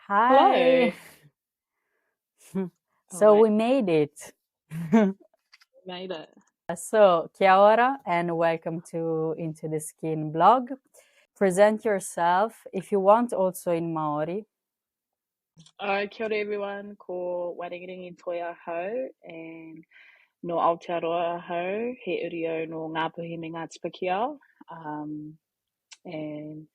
Hi. Hello. All So right, we made it. made it. So, kia ora and welcome to Into the Skin blog. Present yourself if you want also in Maori. Kia ora everyone, ko Wairingiringi toi ahau, and no Aotearoa ahau, he urio no Ngā Puhi me Ngā Tipakiao. And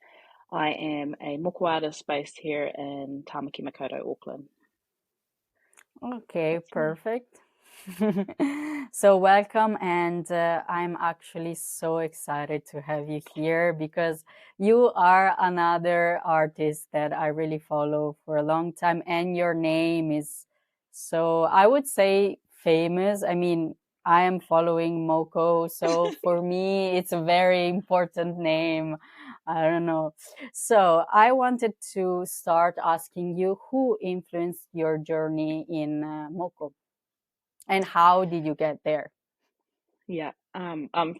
I am a moko artist based here in Tāmaki Makaurau, Auckland. Okay, That's me. perfect. So welcome, and I'm actually so excited to have you here because you are another artist that I really follow for a long time, and your name is so, I would say, famous. I mean, I am following Moko, so for me, it's a very important name. I don't know. So I wanted to start asking you who influenced your journey in Moko and how did you get there? Yeah.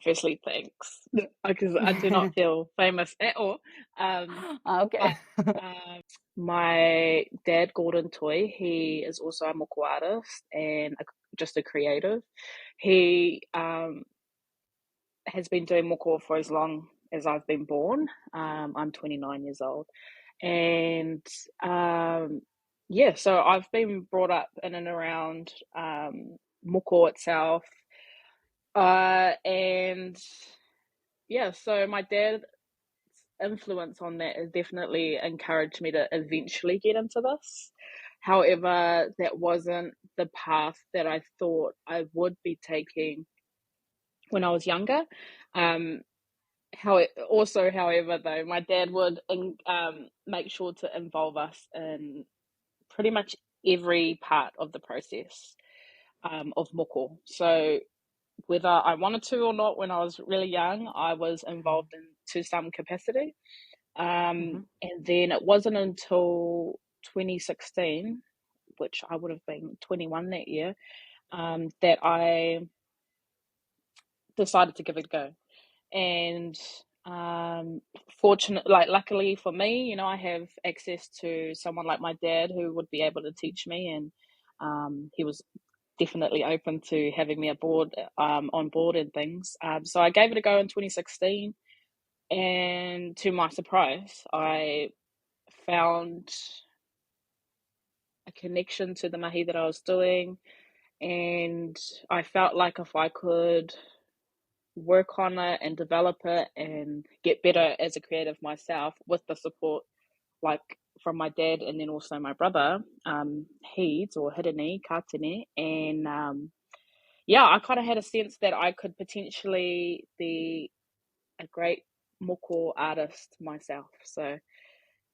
Firstly, thanks, because I do not feel famous at all. Okay. But my dad, Gordon Toi, he is also a moko artist and just a creative. He has been doing moko for as long as I've been born. I'm 29 years old. And yeah, so I've been brought up in and around moko itself. And yeah, so my dad's influence on that has definitely encouraged me to eventually get into this. However, that wasn't the path that I thought I would be taking when I was younger. However, though, my dad would make sure to involve us in pretty much every part of the process of moko. So whether I wanted to or not, when I was really young, I was involved in to some capacity. Mhm. And then it wasn't until 2016, which I would have been 21 that year, that I decided to give it a go. And luckily for me, I have access to someone like my dad who would be able to teach me, and he was definitely open to having me on board and things. So I gave it a go in 2016, and to my surprise, I found a connection to the mahi that I was doing, and I felt like if I could work on it and develop it and get better as a creative myself with the support like from my dad and then also my brother, Heeds or Hirini, Katini, and yeah, I kind of had a sense that I could potentially be a great moko artist myself. So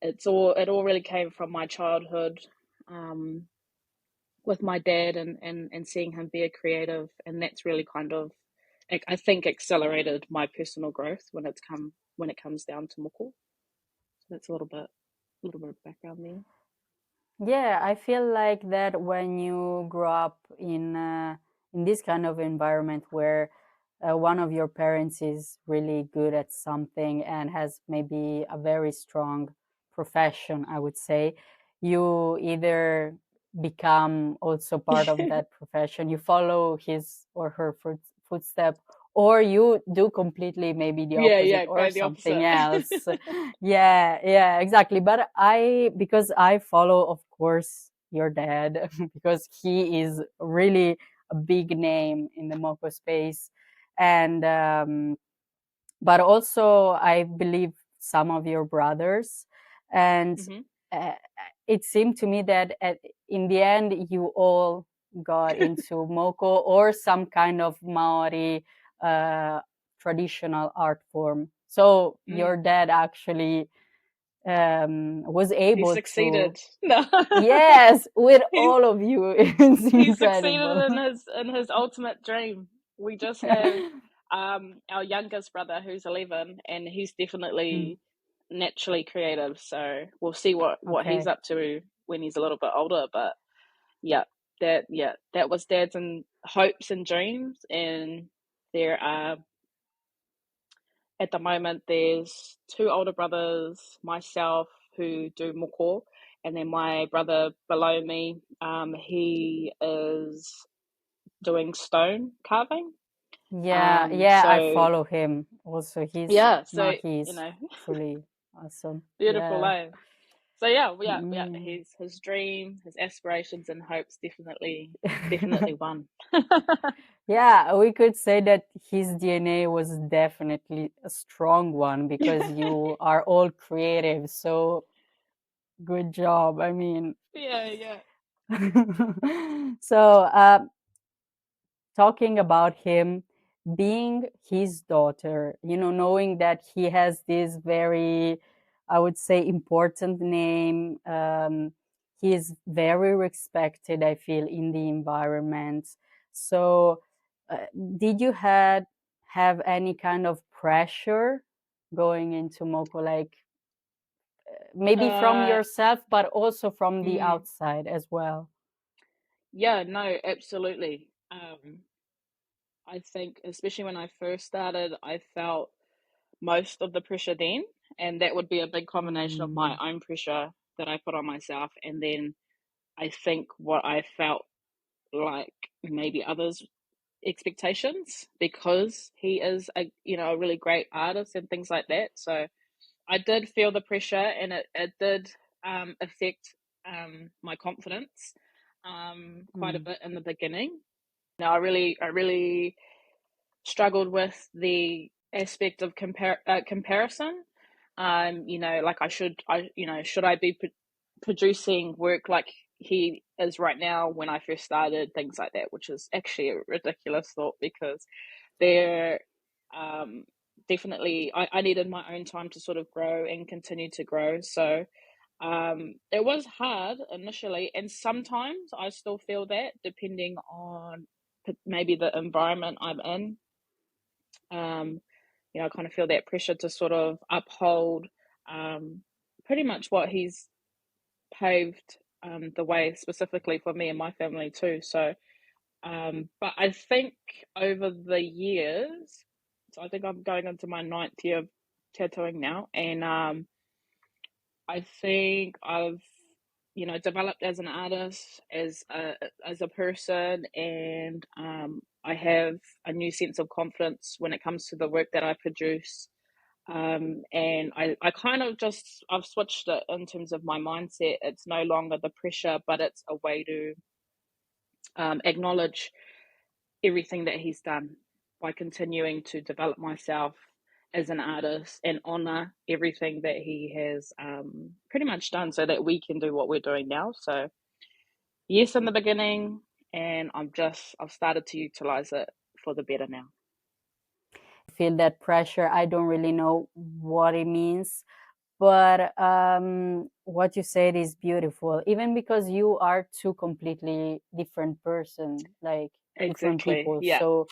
it all really came from my childhood, um, with my dad and seeing him be a creative, and that's really kind of, I think, accelerated my personal growth when it comes down to moko. So that's a little bit of background there. Yeah, I feel like that when you grow up in this kind of environment where one of your parents is really good at something and has maybe a very strong profession, I would say, you either become also part of that profession, you follow his or her footstep, or you do completely maybe the Yeah, opposite yeah, or go the something opposite. else. Yeah, exactly. But because I follow, of course, your dad, because he is really a big name in the Moko space. And, but also, I believe some of your brothers. And Hmm. uh, it seemed to me that in the end, you all got into Moko or some kind of Maori uh, traditional art form. So your Mm. dad actually was He able to, succeeded. No, yes, with he all of you. It's he succeeded incredible. in his ultimate dream. We just have our youngest brother who's 11, and he's Mm, definitely naturally creative. So we'll see what he's okay. up to when he's a little bit older. But that was dad's and hopes and dreams. And there are, at the moment, there's two older brothers, myself, who do moko, And then my brother below me, he is doing stone carving. Yeah, I So follow him. Also, his yeah, so mahi is truly awesome. beautiful, Yeah. eh? So yeah, Mm. his dream, his aspirations and hopes definitely won. Yeah, we could say that his DNA was definitely a strong one because you are all creative. So good job. I mean, Yeah. so talking about him being his daughter, knowing that he has this very, I would say, important name. He is very respected, I feel, in the environment. So, did you have any kind of pressure going into Moko, like maybe from Uh, yourself, but also from the mm, outside as well? yeah, no, absolutely. I think, especially when I first started, I felt most of the pressure then, and that would be a big combination of my Mm, own pressure that I put on myself, and then I think what I felt like maybe others' expectations, because he is a really great artist and things like that. So I did feel the pressure, and it did affect my confidence quite a mm, bit in the beginning. I really struggled with the aspect of comparison. Like should I be producing work like he is right now when I first started, things like that, which is actually a ridiculous thought, because there definitely I needed my own time to sort of grow and continue to grow. So it was hard initially, and sometimes I still feel that, depending on maybe the environment I'm in. um, I kind of feel that pressure to sort of uphold pretty much what he's paved the way specifically for me and my family too. So, but I think over the years, so I think I'm going into my ninth year of tattooing now, and I think I've developed as an artist, as a person, and I have a new sense of confidence when it comes to the work that I produce. And I kind of just I've switched it in terms of my mindset. It's no longer the pressure, but it's a way to acknowledge everything that he's done by continuing to develop myself as an artist and honor everything that he has pretty much done, so that we can do what we're doing now. So yes, in the beginning, and I've started to utilize it for the better now. feel that pressure. I don't really know what it means, but what you said is beautiful, even because you are two completely different person, like different Exactly. people. Yeah. So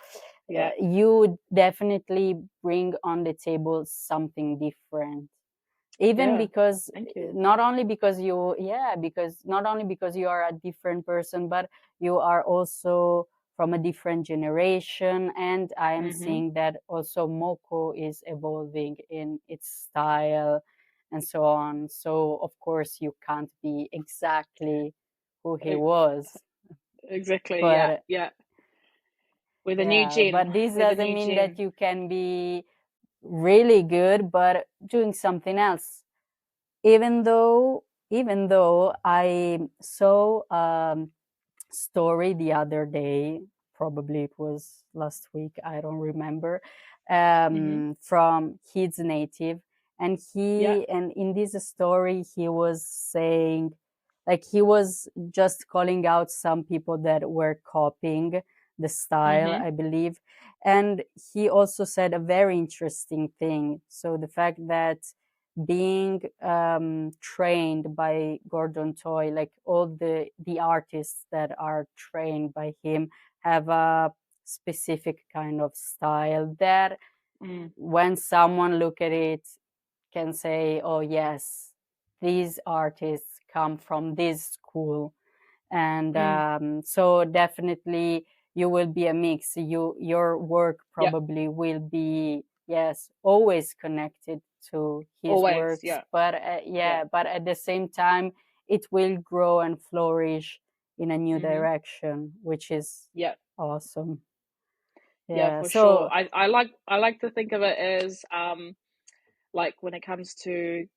Yeah. you definitely bring on the table something different, even Yeah. because Thank you. not only because you yeah because not only because you are a different person, but you are also from a different generation, and I am Mhm. seeing that also Moko is evolving in its style and so on. So of course you can't be exactly who he was, Exactly. Yeah. but Yeah. With a new yeah, gen. but this With a doesn't new mean that gen. you can be really good but doing something else. Even though I saw story the other day, probably it was last week, I don't remember, Mhm. from his native, and Yeah. in this story he was saying, like, he was just calling out some people that were copying the style, Mhm. I believe. And he also said a very interesting thing. So the fact that being trained by Gordon Toi, like all the artists that are trained by him have a specific kind of style that Mm. when someone look at it can say, oh yes, these artists come from this school. And Mm. so definitely you will be a mix. Your work Yeah. probably will be, yes, always connected to his Always. works, Yeah. but Yeah. yeah, but at the same time it will grow and flourish in a new Mm-hmm. direction, which is Yeah. awesome. Yeah, for sure. I like to think of it as like when it comes to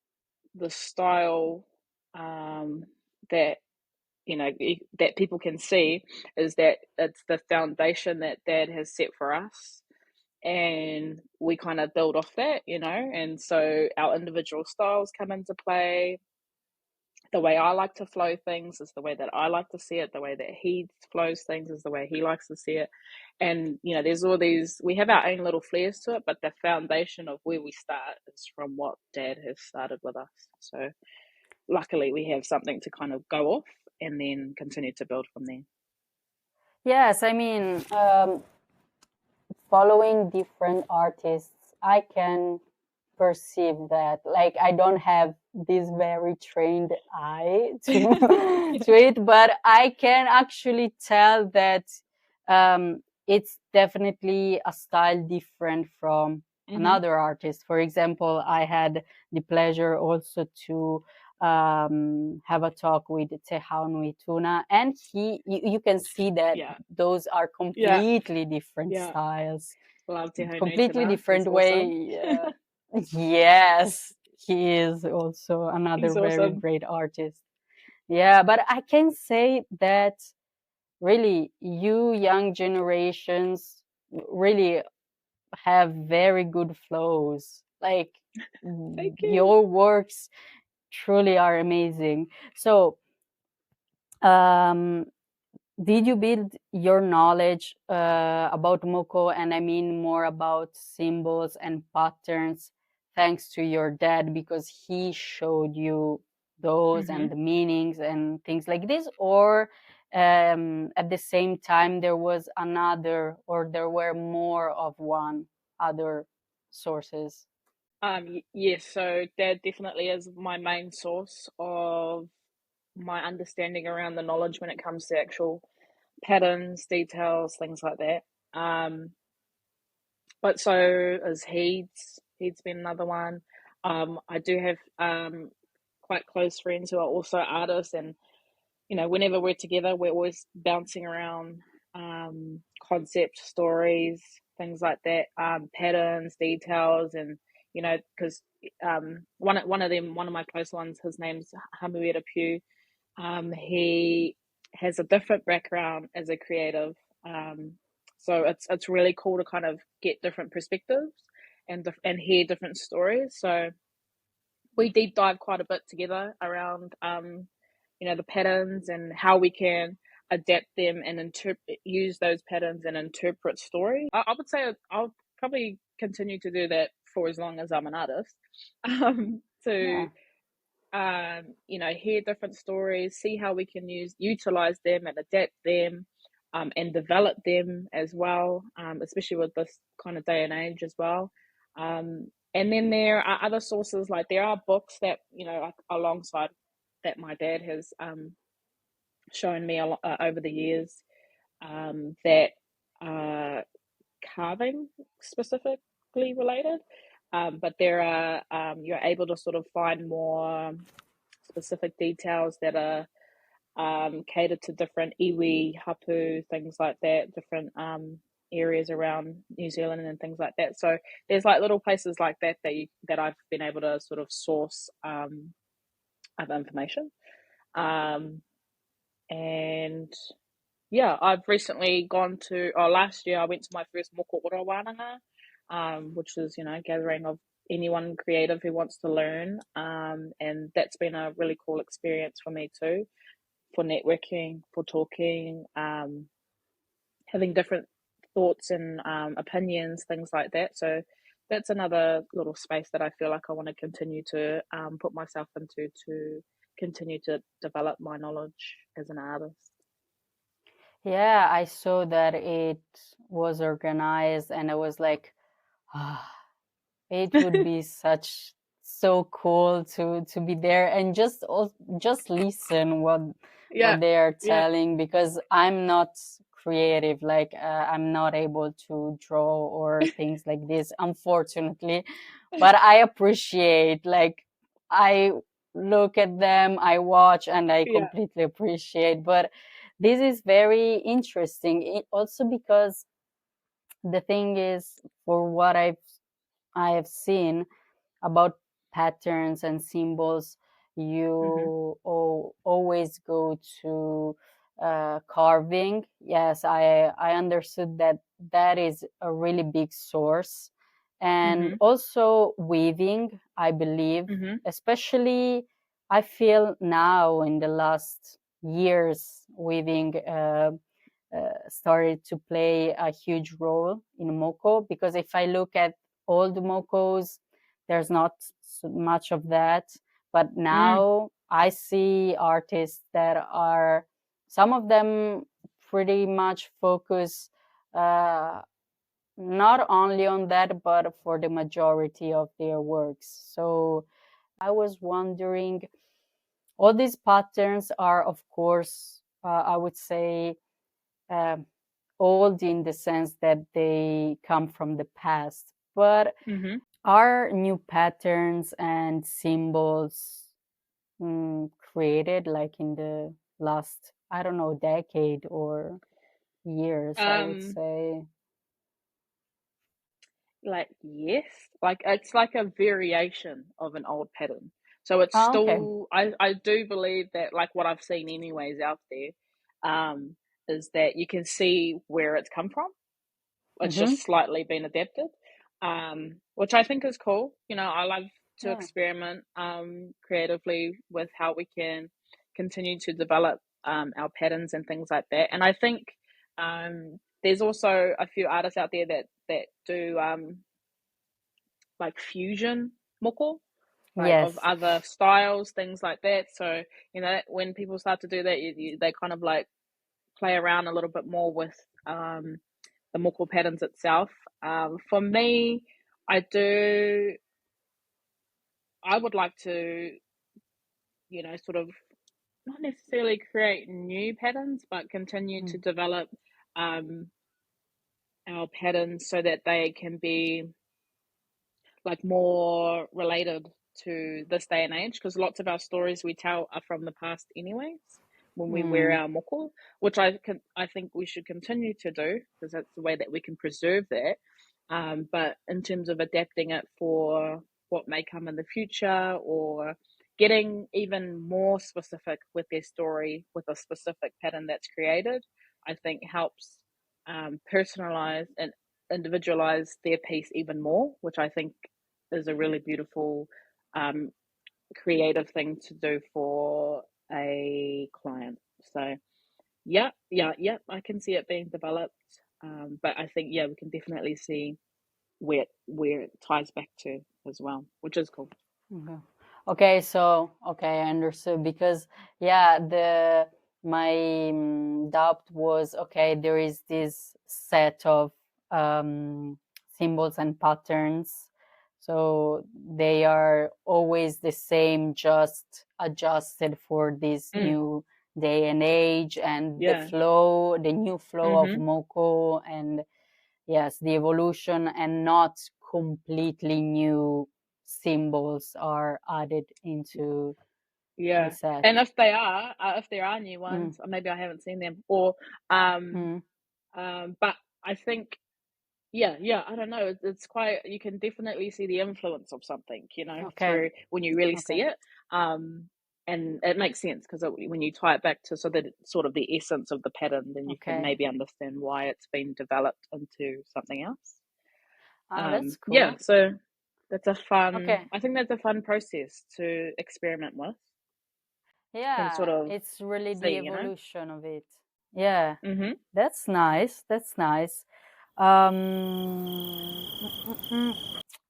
the style that that people can see, is that it's the foundation that Dad has set for us, and we kind of build off that, and so our individual styles come into play. The way I like to flow things is the way that I like to see it. The way that he flows things is the way he likes to see it. And, there's all these, we have our own little flares to it, but the foundation of where we start is from what Dad has started with us. So luckily we have something to kind of go off and then continue to build from there. Yes, I mean, following different artists, I can perceive that. Like, I don't have this very trained eye to it, but I can actually tell that it's definitely a style different from another artist. For example, I had the pleasure also to have a talk with Te Tuna, and you can see that those are completely different styles. Love Te Completely Tuna. different He's way. awesome. Yes, he is also another very great artist. Yeah, but I can say that really you young generations really have very good flows. Like your works truly are amazing. So did you build your knowledge about Moko, and I mean more about symbols and patterns, thanks to your dad, because he showed you those and the meanings and things like this? Or at the same time there was another, or there were more of one other sources? Yes, so Dad definitely is my main source of my understanding around the knowledge when it comes to actual patterns, details, things like that. But so is Heed's. Heed's been another one. I do have quite close friends who are also artists, and whenever we're together, we're always bouncing around concept, stories, things like that, patterns, details, and because one of my close ones, his name's Hamuera Pugh. He has a different background as a creative, so it's really cool to kind of get different perspectives and hear different stories. So we deep dive quite a bit together around the patterns and how we can adapt them and use those patterns and interpret stories. I would say I'll probably continue to do that for as long as I'm an artist. Hear different stories, see how we can utilize them and adapt them, and develop them as well, especially with this kind of day and age as well. And then there are other sources, like there are books that, alongside that my dad has shown me over the years, that are carving specifically related. But there are, you're able to sort of find more specific details that are catered to different iwi, hapu, things like that, different areas around New Zealand and things like that. So there's like little places like that that I've been able to sort of source of information. And yeah, I've recently last year I went to my first Moko Ora, which is, gathering of anyone creative who wants to learn. And that's been a really cool experience for me too, for networking, for talking, having different thoughts and opinions, things like that. So that's another little space that I feel like I want to continue to put myself into, to continue to develop my knowledge as an artist. Yeah, I saw that it was organized, and I was like, it would be so cool to be there and just listen what they are telling, because I'm not creative, like I'm not able to draw or things like this, unfortunately. But I appreciate, like, I look at them, I watch, and I Yeah. completely appreciate. But this is very interesting, also because the thing is, for what I have seen about patterns and symbols, Mhm. you always go to carving. Yes, I understood that that is a really big source, and Mhm. also weaving, I believe, Mhm. especially I feel now in the last years weaving started to play a huge role in Moko, because if I look at old Mokos, there's not so much of that. But Mm. now I see artists that are, some of them pretty much focus uh, not only on that, but for the majority of their works. So I was wondering, all these patterns are, of course, I would say, um old in the sense that they come from the past, but Mhm. are new patterns and symbols created like in the last, I don't know, decade or years, I would Um, say. like yes, like it's like a variation of an old pattern. So it's Oh, okay. still, I do believe that, like what I've seen anyways out there, um, is that you can see where it's come from. It's Mm-hmm. just slightly been adapted, which I think is cool. You know, I love to Yeah. experiment creatively with how we can continue to develop our patterns and things like that. And I think there's also a few artists out there that do like fusion moko, like of Yes. other styles, things like that. So you know, when people start to do that, they kind of like play around a little bit more with the moko patterns itself. For me, I do. I would like to, you know, sort of not necessarily create new patterns, but continue Mm. to develop um, our patterns so that they can be like more related to this day and age. Because lots of our stories we tell are from the past, anyways. When we wear Mm. our moko, which I think we should continue to do because that's the way that we can preserve that. But in terms of adapting it for what may come in the future, or getting even more specific with their story with a specific pattern that's created, I think helps personalize and individualize their piece even more, which I think is a really beautiful, um, creative thing to do for a client. So yeah, yeah, yeah, I can see it being developed. But I think yeah, we can definitely see where it ties back to as well, which is cool. Okay. Okay, so okay, I understood, because yeah, the my doubt was, okay, there is this set of symbols and patterns, so they are always the same, just adjusted for this Mm, new day and age, and the yeah. flow, the new flow of Mm-hmm. Moko, and yes, the evolution, and not completely new symbols are added into the Yeah. set. And if there are new Mm, ones, or maybe I haven't seen them, or um, mm, but I think yeah, yeah, I don't know. It's quite, you can definitely see the influence of something, you know, okay, through when you really okay, see it. Um, and it makes sense because when you tie it back to sort of the essence of the pattern, then you can okay. maybe understand why it's been developed into something else. Ah, that's Yeah, cool. so Okay. I think that's a fun process to experiment with and sort Yeah, of it's really see, the you know? evolution of it. Yeah, Mm-hmm. that's nice. That's nice. Um,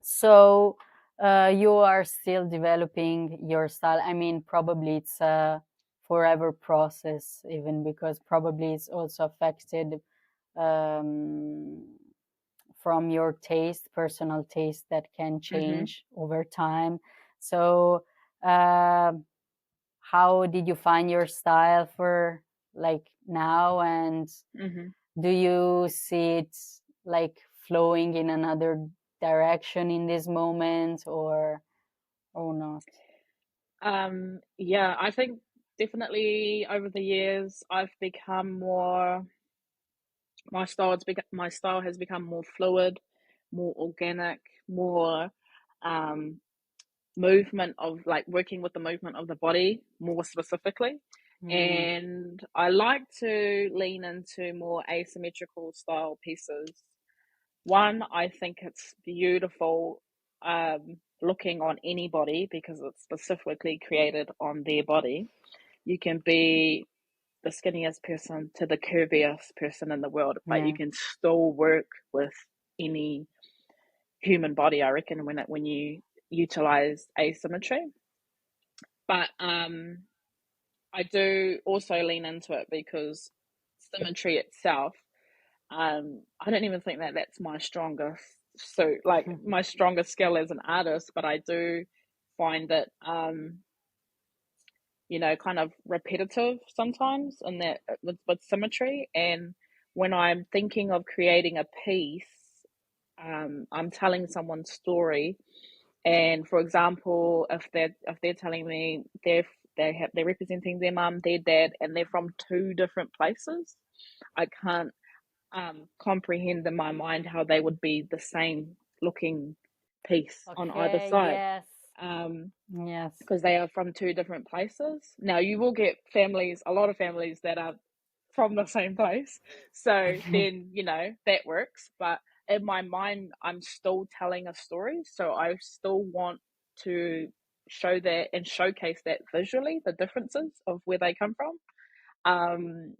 So, you are still developing your style. I mean, probably it's a forever process, even because probably it's also affected um, from your taste, personal taste that can Mm-hmm. change over time. So, uh, how did you find your style for like now, and Mm-hmm. do you see it like flowing in another direction in this moment, or not? Yeah, I think definitely over the years I've become more. My style has become more fluid, more organic, more um, movement of like working with the movement of the body more specifically. Mm, And I like to lean into more asymmetrical style pieces. One, I think it's beautiful looking on anybody because it's specifically created on their body. You can be the skinniest person to the curviest person in the world, but you yeah. can still work with any human body, I reckon, when you utilize asymmetry. But I do also lean into it because symmetry itself, I don't even think that that's my strongest suit, like my strongest skill as an artist, but I do find it, kind of repetitive sometimes in that with symmetry. And when I'm thinking of creating a piece, I'm telling someone's story. And for example, if they're telling me they're representing their mum, their dad, and they're from two different places, I can't comprehend in my mind how they would be the same looking piece on either Okay, side. yes. Um, Yes. because they are from two different places. Now, you will get families, a lot of families that are from the same place. So then, that works. But in my mind, I'm still telling a story. So I still want to show that and showcase that visually, the differences of where they come from. Um,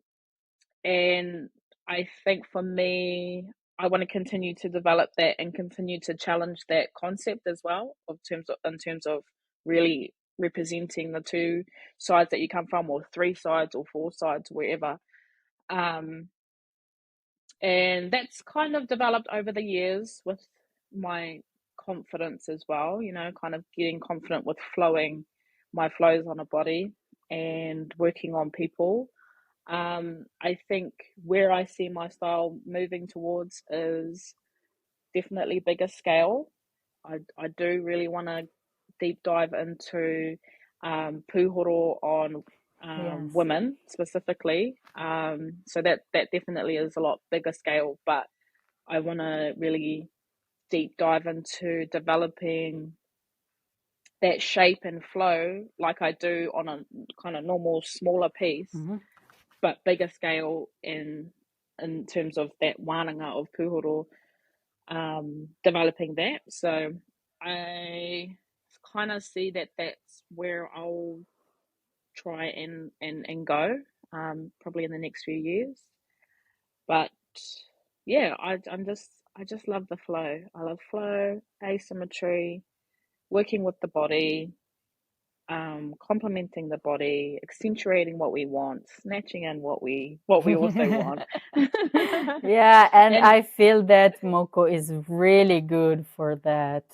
and I think for me, I want to continue to develop that and continue to challenge that concept as well, in terms of really representing the two sides that you come from, or three sides, or four sides, wherever. Um, and that's kind of developed over the years with my confidence as well. Kind of getting confident with flowing my flows on a body and working on people. I think where I see my style moving towards is definitely bigger scale. I do really want to deep dive into pūhoro on Yes. women specifically. So that definitely is a lot bigger scale, but I want to really deep dive into developing that shape and flow like I do on a kind of normal smaller piece, Hmm. but bigger scale in terms of that wānanga of pūhoro, developing that. So I kind of see that that's where I'll try and go, probably in the next few years. But yeah, I just love the flow. I love flow, asymmetry, working with the body, complementing the body, accentuating what we want, snatching in what we also want. Yeah, and And I feel that Moko is really good for that.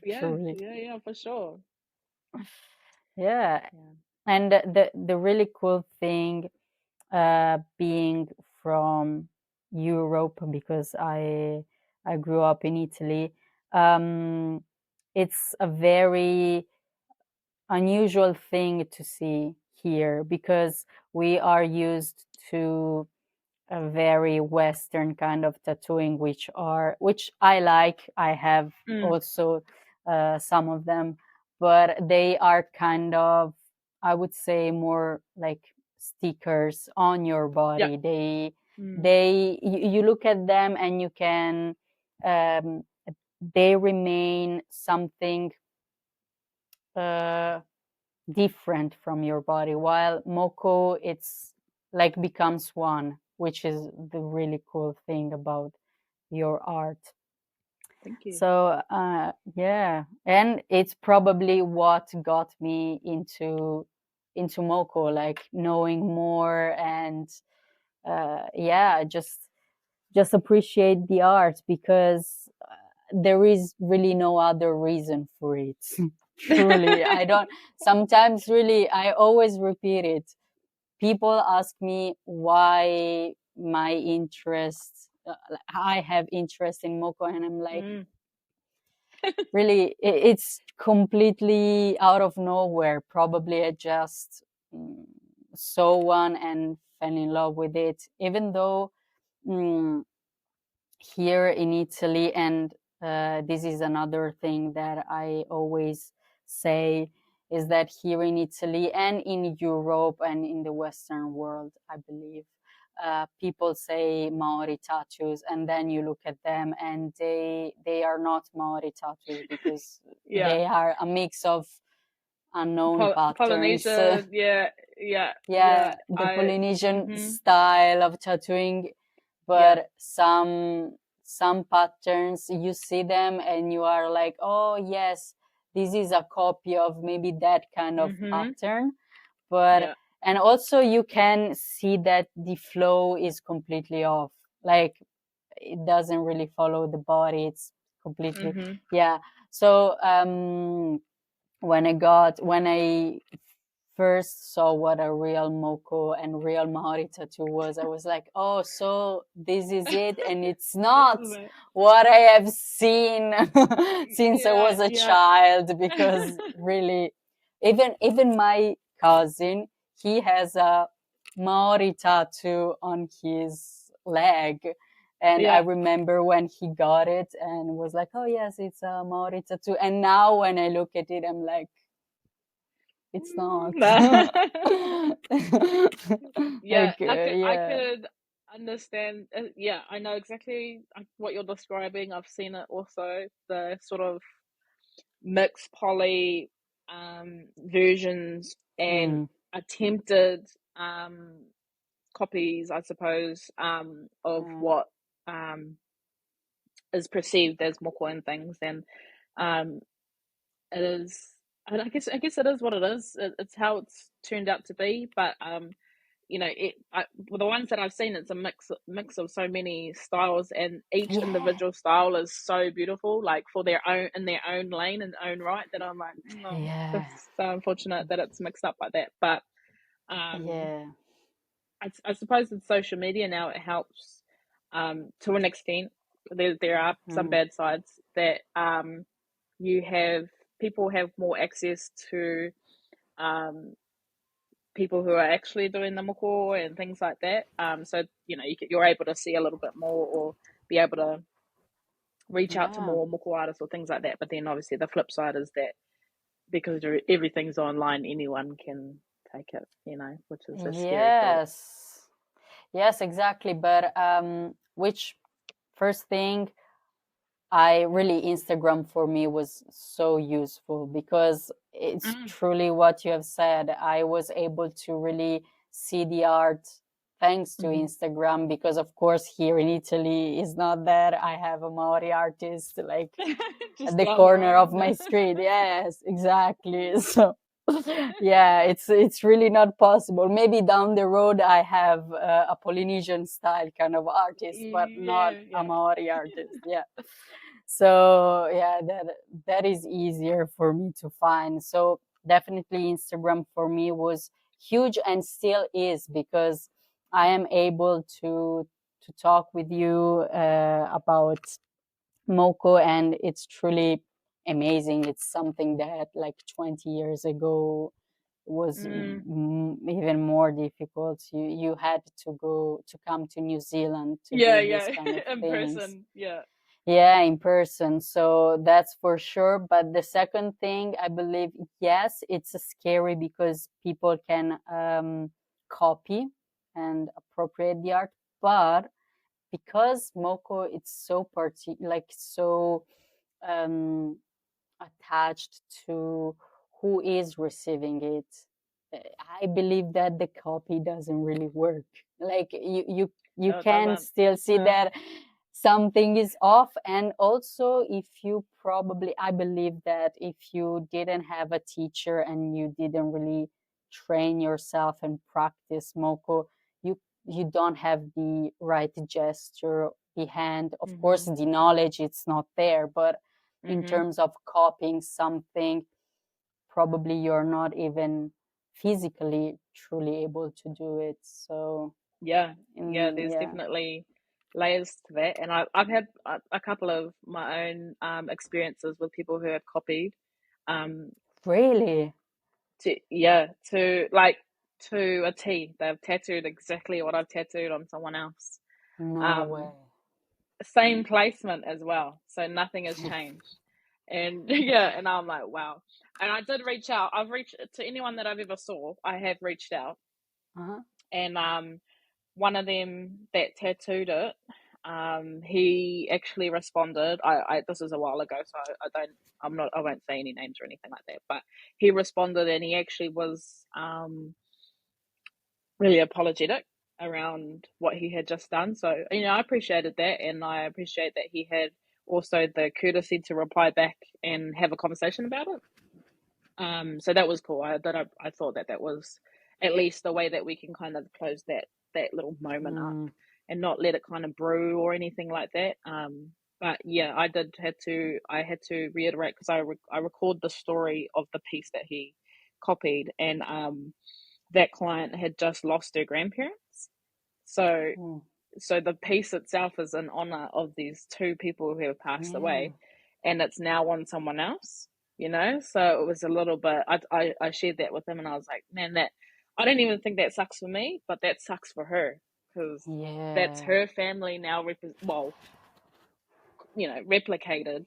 yeah, Truly. yeah, yeah, for sure. Yeah. Yeah. And the really cool thing, being from Europe, because I grew up in Italy, um, it's a very unusual thing to see here because we are used to a very Western kind of tattooing, which I like. I have Mm, also some of them, but they are kind of, I would say, more like stickers on your yeah. body. Mm, You look at them and you can, um, they remain something uh, different from your body, while Moko, it's like becomes one, which is the really cool thing about your art. thank you. So yeah, and it's probably what got me into Moko, like knowing more, and yeah, just appreciate the art because there is really no other reason for it. Truly, I don't. Sometimes, really, I always repeat it. People ask me why my interest. I have interest in Moko, and I'm like, Mm, really, it's completely out of nowhere. Probably I just saw one and fell in love with it, even though here in Italy, and this is another thing that I always say, is that here in Italy and in Europe and in the Western world, I believe, people say Maori tattoos, and then you look at them and they are not Maori tattoos because Yeah. they are a mix of unknown patterns. Polynesia, yeah. The Polynesian Mhm. style of tattooing, Yeah. but some patterns you see them and you are like, oh yes, this is a copy of maybe that kind of Mhm. pattern. But Yeah. and also you can see that the flow is completely off, like it doesn't really follow the body, it's completely Mhm. so when I first saw what a real Moko and real Maori tattoo was, I was like, oh, so this is it. And it's This not is it. what I have seen since I Yeah, was a yeah. child, because really, even my cousin, he has a Maori tattoo on his leg. And I Yeah. remember when he got it and was like, oh, yes, it's a Maori tattoo. And now when I look at it, I'm like, it's not. Yeah, Like, I yeah. could understand. Yeah, I know exactly what you're describing. I've seen it also. The sort of mixed poly versions and Mm, attempted copies, I suppose, of yeah. what um, is perceived as moko and things, and um, it is. And I guess it is what it is. It's how it's turned out to be. But well, the ones that I've seen, it's a mix of so many styles, and each Yeah. individual style is so beautiful, like for their own in their own lane and own right. That I'm like, no, Yeah. that's so unfortunate that it's mixed up like that. But um, Yeah. I suppose with social media now, it helps to an extent. There are some Mm, bad sides that you have people have more access to um, people who are actually doing the moko and things like that. So you're able to see a little bit more or be able to reach out to yeah. more moko artists or things like that. But then obviously the flip side is that because everything's online, anyone can take it. Which is a scary thought. Yes. Yes, exactly. But which first thing, I really, Instagram for me was so useful because it's Mm. truly what you have said. I was able to really see the art thanks to Mm-hmm. Instagram, because of course here in Italy is not that I have a Maori artist like at Just the down the corner road. of my street. Yes, exactly. So yeah, it's really not possible. Maybe down the road I have a Polynesian style kind of artist, but not Yeah, a yeah. Maori artist. Yeah. So yeah, that is easier for me to find. So definitely Instagram for me was huge and still is, because I am able to talk with you about Moko, and it's truly amazing. It's something that like 20 years ago was Mm. even more difficult. You had to come to New Zealand to Yeah, do these yeah. kind of In things. person. Yeah. Yeah, in person. So that's for sure. But the second thing, I believe, yes, it's scary because people can copy and appropriate the art. But because Moko, it's so like so um, attached to who is receiving it. I believe that the copy doesn't really work. Like you No, it can doesn't. still see No. that something is off. And also, if you probably, I believe that if you didn't have a teacher and you didn't really train yourself and practice Moko, you don't have the right gesture, the hand. Of course, Mhm. the knowledge it's not there, but in Mhm. terms of copying something, probably you're not even physically truly able to do it. So Yeah. Yeah. There's yeah. definitely layers to that. And I've had a couple of my own experiences with people who have copied. Really? To a T. They've tattooed exactly what I've tattooed on someone else. No way. Um, Same placement as well, so nothing has changed. And yeah, and I'm like, wow. And I did reach out. I've reached to anyone that I've ever saw. I have reached out, Uh-huh. and one of them that tattooed it, he actually responded. I this is a while ago, so I won't say any names or anything like that. But he responded, and he actually was really apologetic around what he had just done. So, I appreciated that, and I appreciate that he had also the courtesy to reply back and have a conversation about it. So that was cool. I thought that was at least the way that we can kind of close that little moment up and not let it kind of brew or anything like that. But yeah, I had to reiterate, because I record the story of the piece that he copied, and that client had just lost her grandparents. So the piece itself is in honor of these two people who have passed away, and it's now on someone else, So it was a little bit, I shared that with him, and I was like, man, that, I don't even think that sucks for me, but that sucks for her, because that's her family now, replicated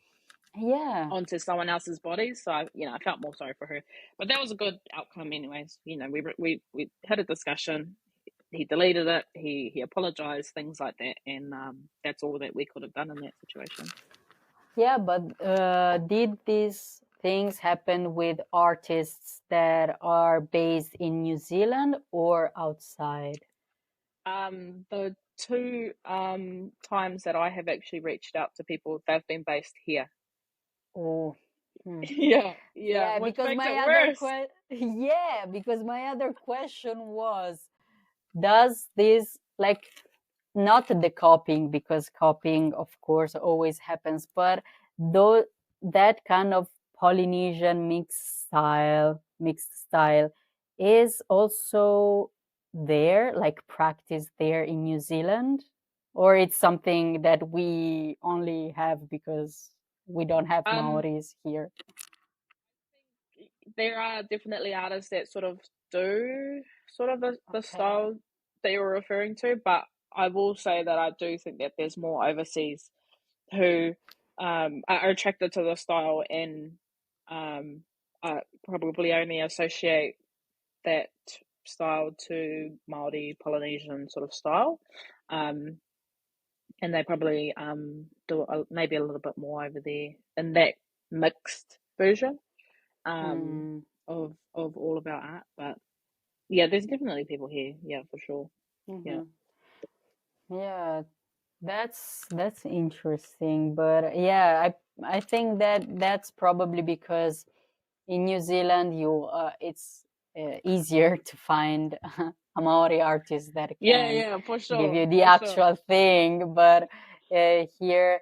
onto someone else's body. So I felt more sorry for her, but that was a good outcome anyways. We had a discussion. He deleted it. He apologized, things like that, and that's all that we could have done in that situation. Yeah, but did these things happen with artists that are based in New Zealand or outside? The two times that I have actually reached out to people, they've been based here. Oh. Yeah, which because makes my it other worse. because my other question was, does this, like, not the copying, because copying of course always happens, but though that kind of Polynesian mixed style is also there, like practice there in New Zealand, or it's something that we only have because we don't have Maoris here? There are definitely artists that sort of do sort of the style that you're referring to, but I will say that I do think that there's more overseas who are attracted to the style, and probably only associate that style to Māori Polynesian sort of style, and they probably do maybe a little bit more over there in that mixed version of all of our art. But yeah, there's definitely people here, yeah, for sure. Yeah, that's interesting. But yeah, I think that's probably because in New Zealand it's easier to find a Maori artist that can For give sure, you the for actual thing. But here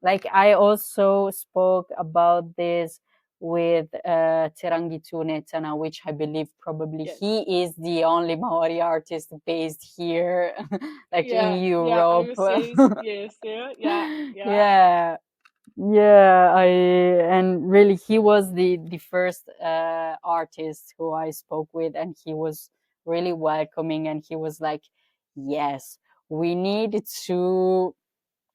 like I also spoke about this with Te Rangitune, which I believe probably he is the only Maori artist based here, like in Europe. overseas, yes, yeah. Yeah, and really he was the first artist who I spoke with, and he was really welcoming, and he was like, yes, we need to,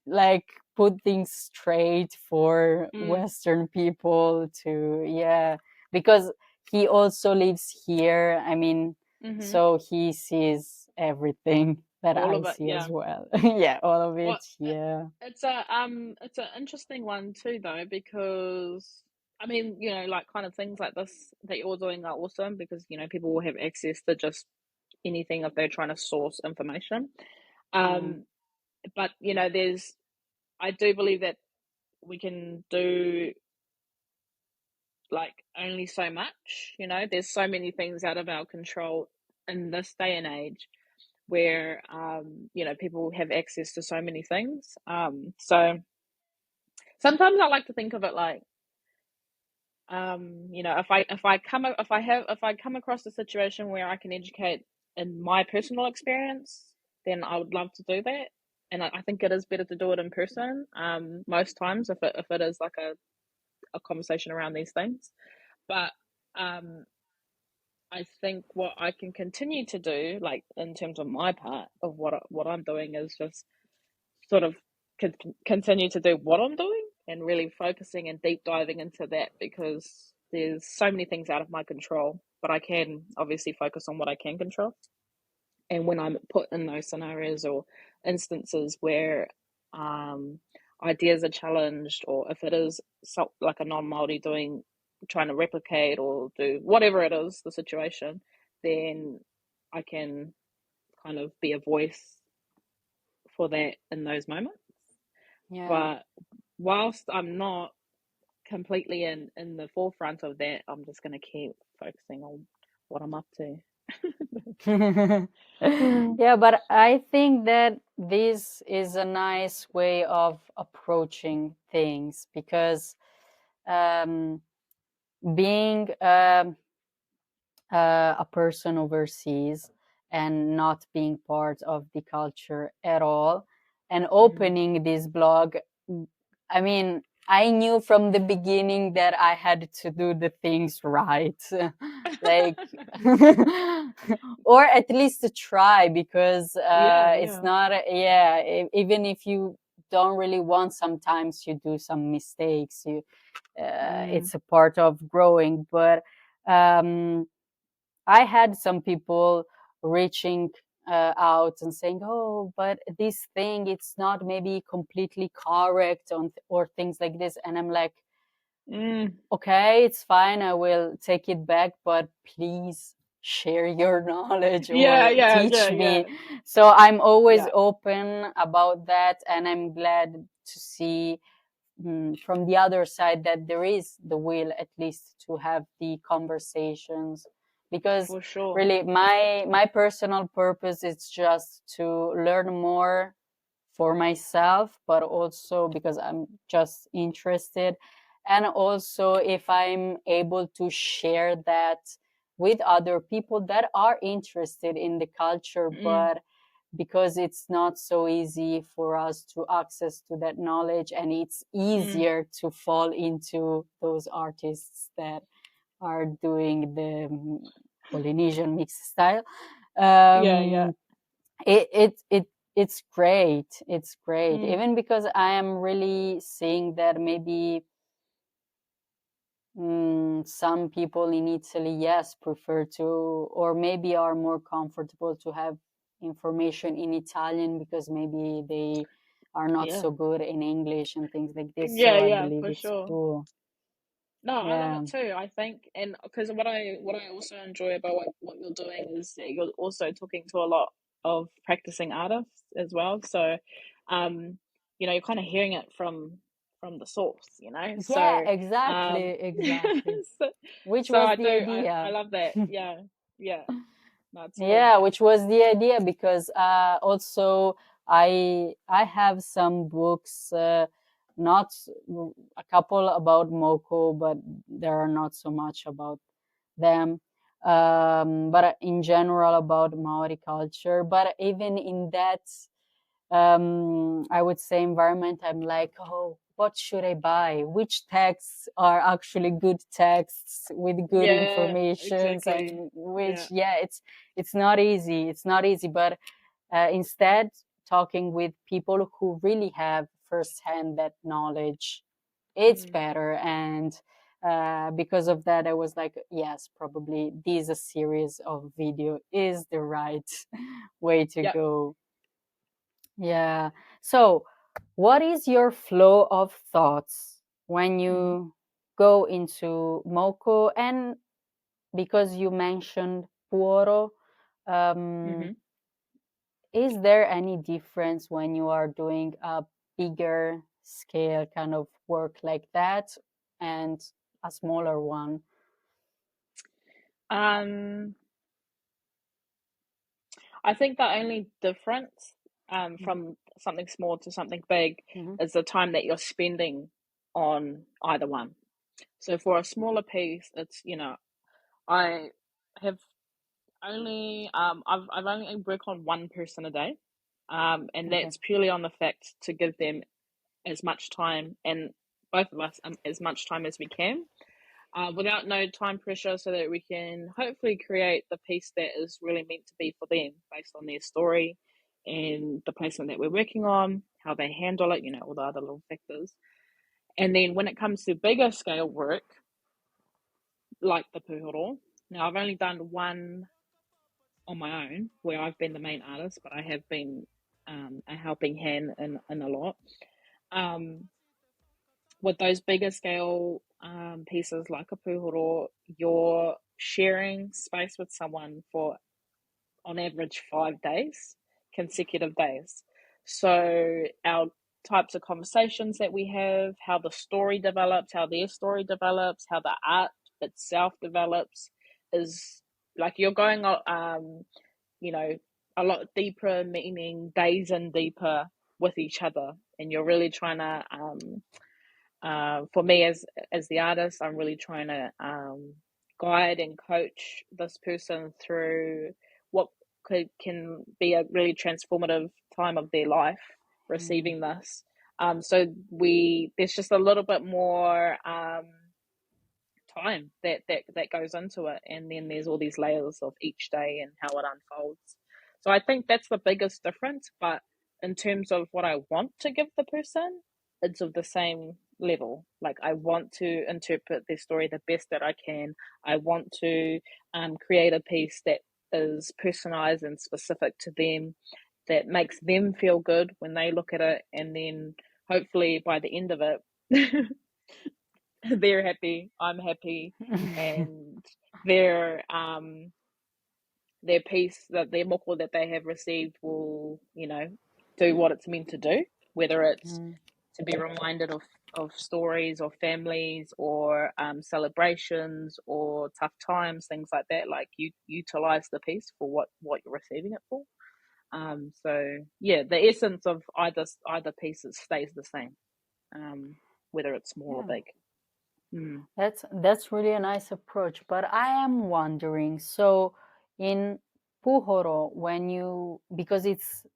like, put things straight for Western people to, because he also lives here. I mean, so he sees everything that all I of it, see as well. Yeah, all of it. Yeah. It's an interesting one too, though, because I mean, like kind of things like this that you're doing are awesome, because people will have access to just anything if they're trying to source information. But I do believe that we can do like only so much. There's so many things out of our control in this day and age, where people have access to so many things. So sometimes I like to think of it like, if I come across a situation where I can educate in my personal experience, then I would love to do that. And I think it is better to do it in person, most times, if it is like a conversation around these things. But I think what I can continue to do, like in terms of my part of what I'm doing, is just sort of continue to do what I'm doing and really focusing and deep diving into that, because there's so many things out of my control, but I can obviously focus on what I can control. And when I'm put in those scenarios or instances where ideas are challenged, or if it is like a non-Māori trying to replicate or do whatever it is, the situation, then I can kind of be a voice for that in those moments. Yeah. But whilst I'm not completely in the forefront of that, I'm just going to keep focusing on what I'm up to. Yeah, but I think that this is a nice way of approaching things, because being a person overseas and not being part of the culture at all, and opening this blog, I mean, I knew from the beginning that I had to do the things right, like, or at least to try, because it's not, even if you don't really want, sometimes you do some mistakes. It's a part of growing. But I had some people reaching out and saying, "Oh, but this thing, it's not maybe completely correct," or things like this. And I'm like, okay, it's fine. I will take it back, but please share your knowledge or teach me. So I'm always open about that, and I'm glad to see from the other side that there is the will, at least, to have the conversations, because For sure. really my personal purpose is just to learn more for myself, but also because I'm just interested, and also if I'm able to share that with other people that are interested in the culture, but because it's not so easy for us to access to that knowledge, and it's easier to fall into those artists that are doing the Polynesian mixed style. It's great. It's great, even because I am really seeing that maybe some people in Italy, yes, prefer to, or maybe are more comfortable to have information in Italian, because maybe they are not so good in English and things like this. So I believe For it's sure. cool. No, I love Yeah. it too. I think, and because what I also enjoy about what you're doing is that you're also talking to a lot of practicing artists as well. So, you're kind of hearing it from the source, Yeah, So, exactly, exactly. so, Which so was I the do. I idea. love that. Yeah, yeah. No, it's cool. Yeah, which was the idea, because also I have some books, not a couple about Moko, but there are not so much about them. But in general about Maori culture. But even in that, I would say, environment, I'm like, oh, what should I buy? Which texts are actually good texts with good Yeah, informations, exactly. and which, Yeah. it's not easy. It's not easy, but instead, talking with people who really have firsthand that knowledge, it's better. And because of that, I was like, yes, probably this a series of video is the right way to Yep. go. Yeah. So, what is your flow of thoughts when you go into Moko? And because you mentioned Puoro, um, is there any difference when you are doing a bigger scale kind of work like that and a smaller one? Um, I think the only difference from something small to something big Mm-hmm. is the time that you're spending on either one. So for a smaller piece, it's I have only I've only worked on one person a day. And that's purely on the fact to give them as much time, and both of us as much time as we can, without no time pressure, so that we can hopefully create the piece that is really meant to be for them based on their story and the placement that we're working on, how they handle it, all the other little factors. And then when it comes to bigger scale work, like the pūhoro, now I've only done one on my own where I've been the main artist, but I have been a helping hand in a lot. With those bigger scale pieces like a pūhoro, you're sharing space with someone for, on average, 5 days, consecutive days. So our types of conversations that we have, how the story develops, how their story develops, how the art itself develops, is like you're going a lot deeper, meaning days in deeper with each other, and you're really trying to for me as the artist, I'm really trying to guide and coach this person through what can be a really transformative time of their life receiving this. So there's just a little bit more time that goes into it, and then there's all these layers of each day and how it unfolds. So I think that's the biggest difference. But in terms of what I want to give the person, it's of the same level. Like, I want to interpret their story the best that I can. I want to create a piece that is personalized and specific to them, that makes them feel good when they look at it, and then hopefully by the end of it they're happy, I'm happy, and their piece, that their moko that they have received will, do what it's meant to do, whether it's to be reminded of stories or families or celebrations or tough times, things like that. Like, you utilize the piece for what you're receiving it for. So yeah, the essence of either piece stays the same, whether it's small or big. That's really a nice approach. But I am wondering, so in Puhoro, because it's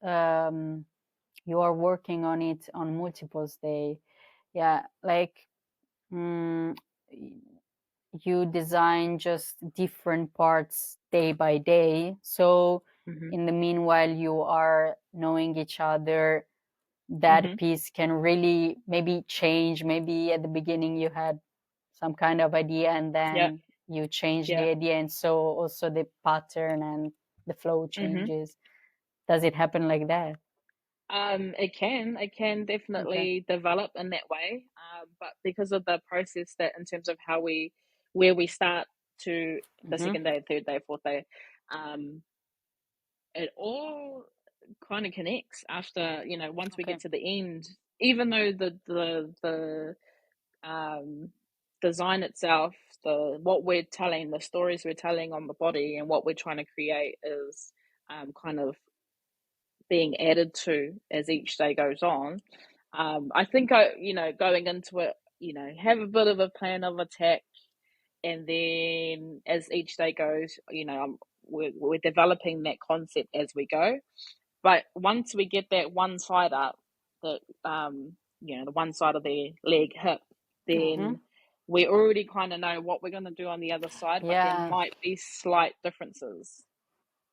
you are working on it on multiples day, like you design just different parts day by day. So in the meanwhile, you are knowing each other. That piece can really maybe change. Maybe at the beginning you had some kind of idea, and then you change the idea, and so also the pattern and the flow changes. Does it happen like that? It can definitely develop in that way, but because of the process, that in terms of where we start to the second day, third day, fourth day, it all kind of connects after, once we get to the end. Even though the design itself, what we're telling, the stories we're telling on the body, and what we're trying to create is kind of being added to as each day goes on. I think going into it, have a bit of a plan of attack, and then as each day goes, we're developing that concept as we go. But once we get that one side up, the one side of their leg, hip, then we already kind of know what we're going to do on the other side. But there might be slight differences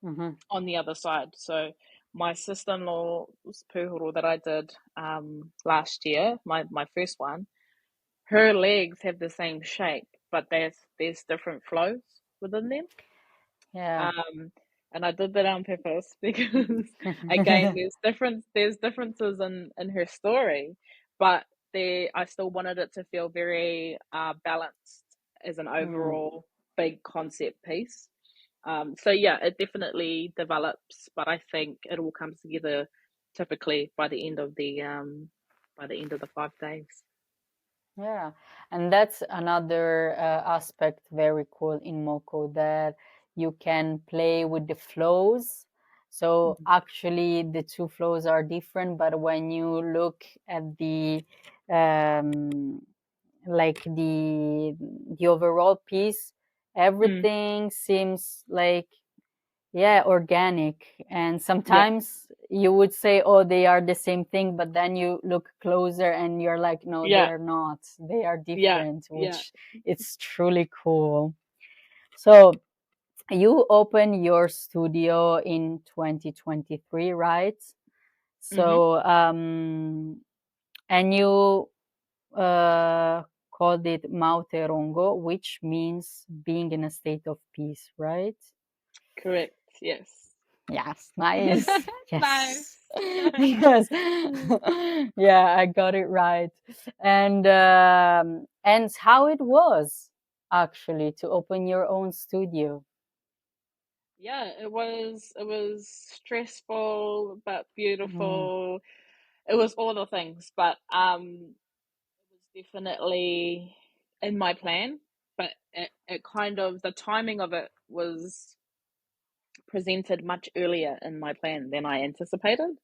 on the other side. So my sister-in-law's pūhoro that I did last year, my first one, her legs have the same shape, but there's different flows within them. And I did that on purpose because again, there's differences in her story, but I still wanted it to feel very balanced as an overall big concept piece. So yeah, it definitely develops, but I think it all comes together typically by the end of the 5 days. Yeah, and that's another aspect very cool in Moko, that you can play with the flows. So actually the two flows are different, but when you look at the like the overall piece, everything seems like organic, and sometimes you would say, oh, they are the same thing, but then you look closer and you're like, no, they Yeah, are not. They are yeah, different, yeah. which it's truly cool. So you opened your studio in 2023, right? Mm-hmm. So and you uh, called it Mau Te Rongo, which means being in a state of peace, right? Correct. Yes. Yes, nice. Nice. Yes. Yes. Yeah, I got it right. And how it was actually to open your own studio. Yeah, it was stressful but Mm. beautiful. It was all the things, but it was definitely in my plan, but it kind of the timing of it was presented much earlier in my plan than I anticipated.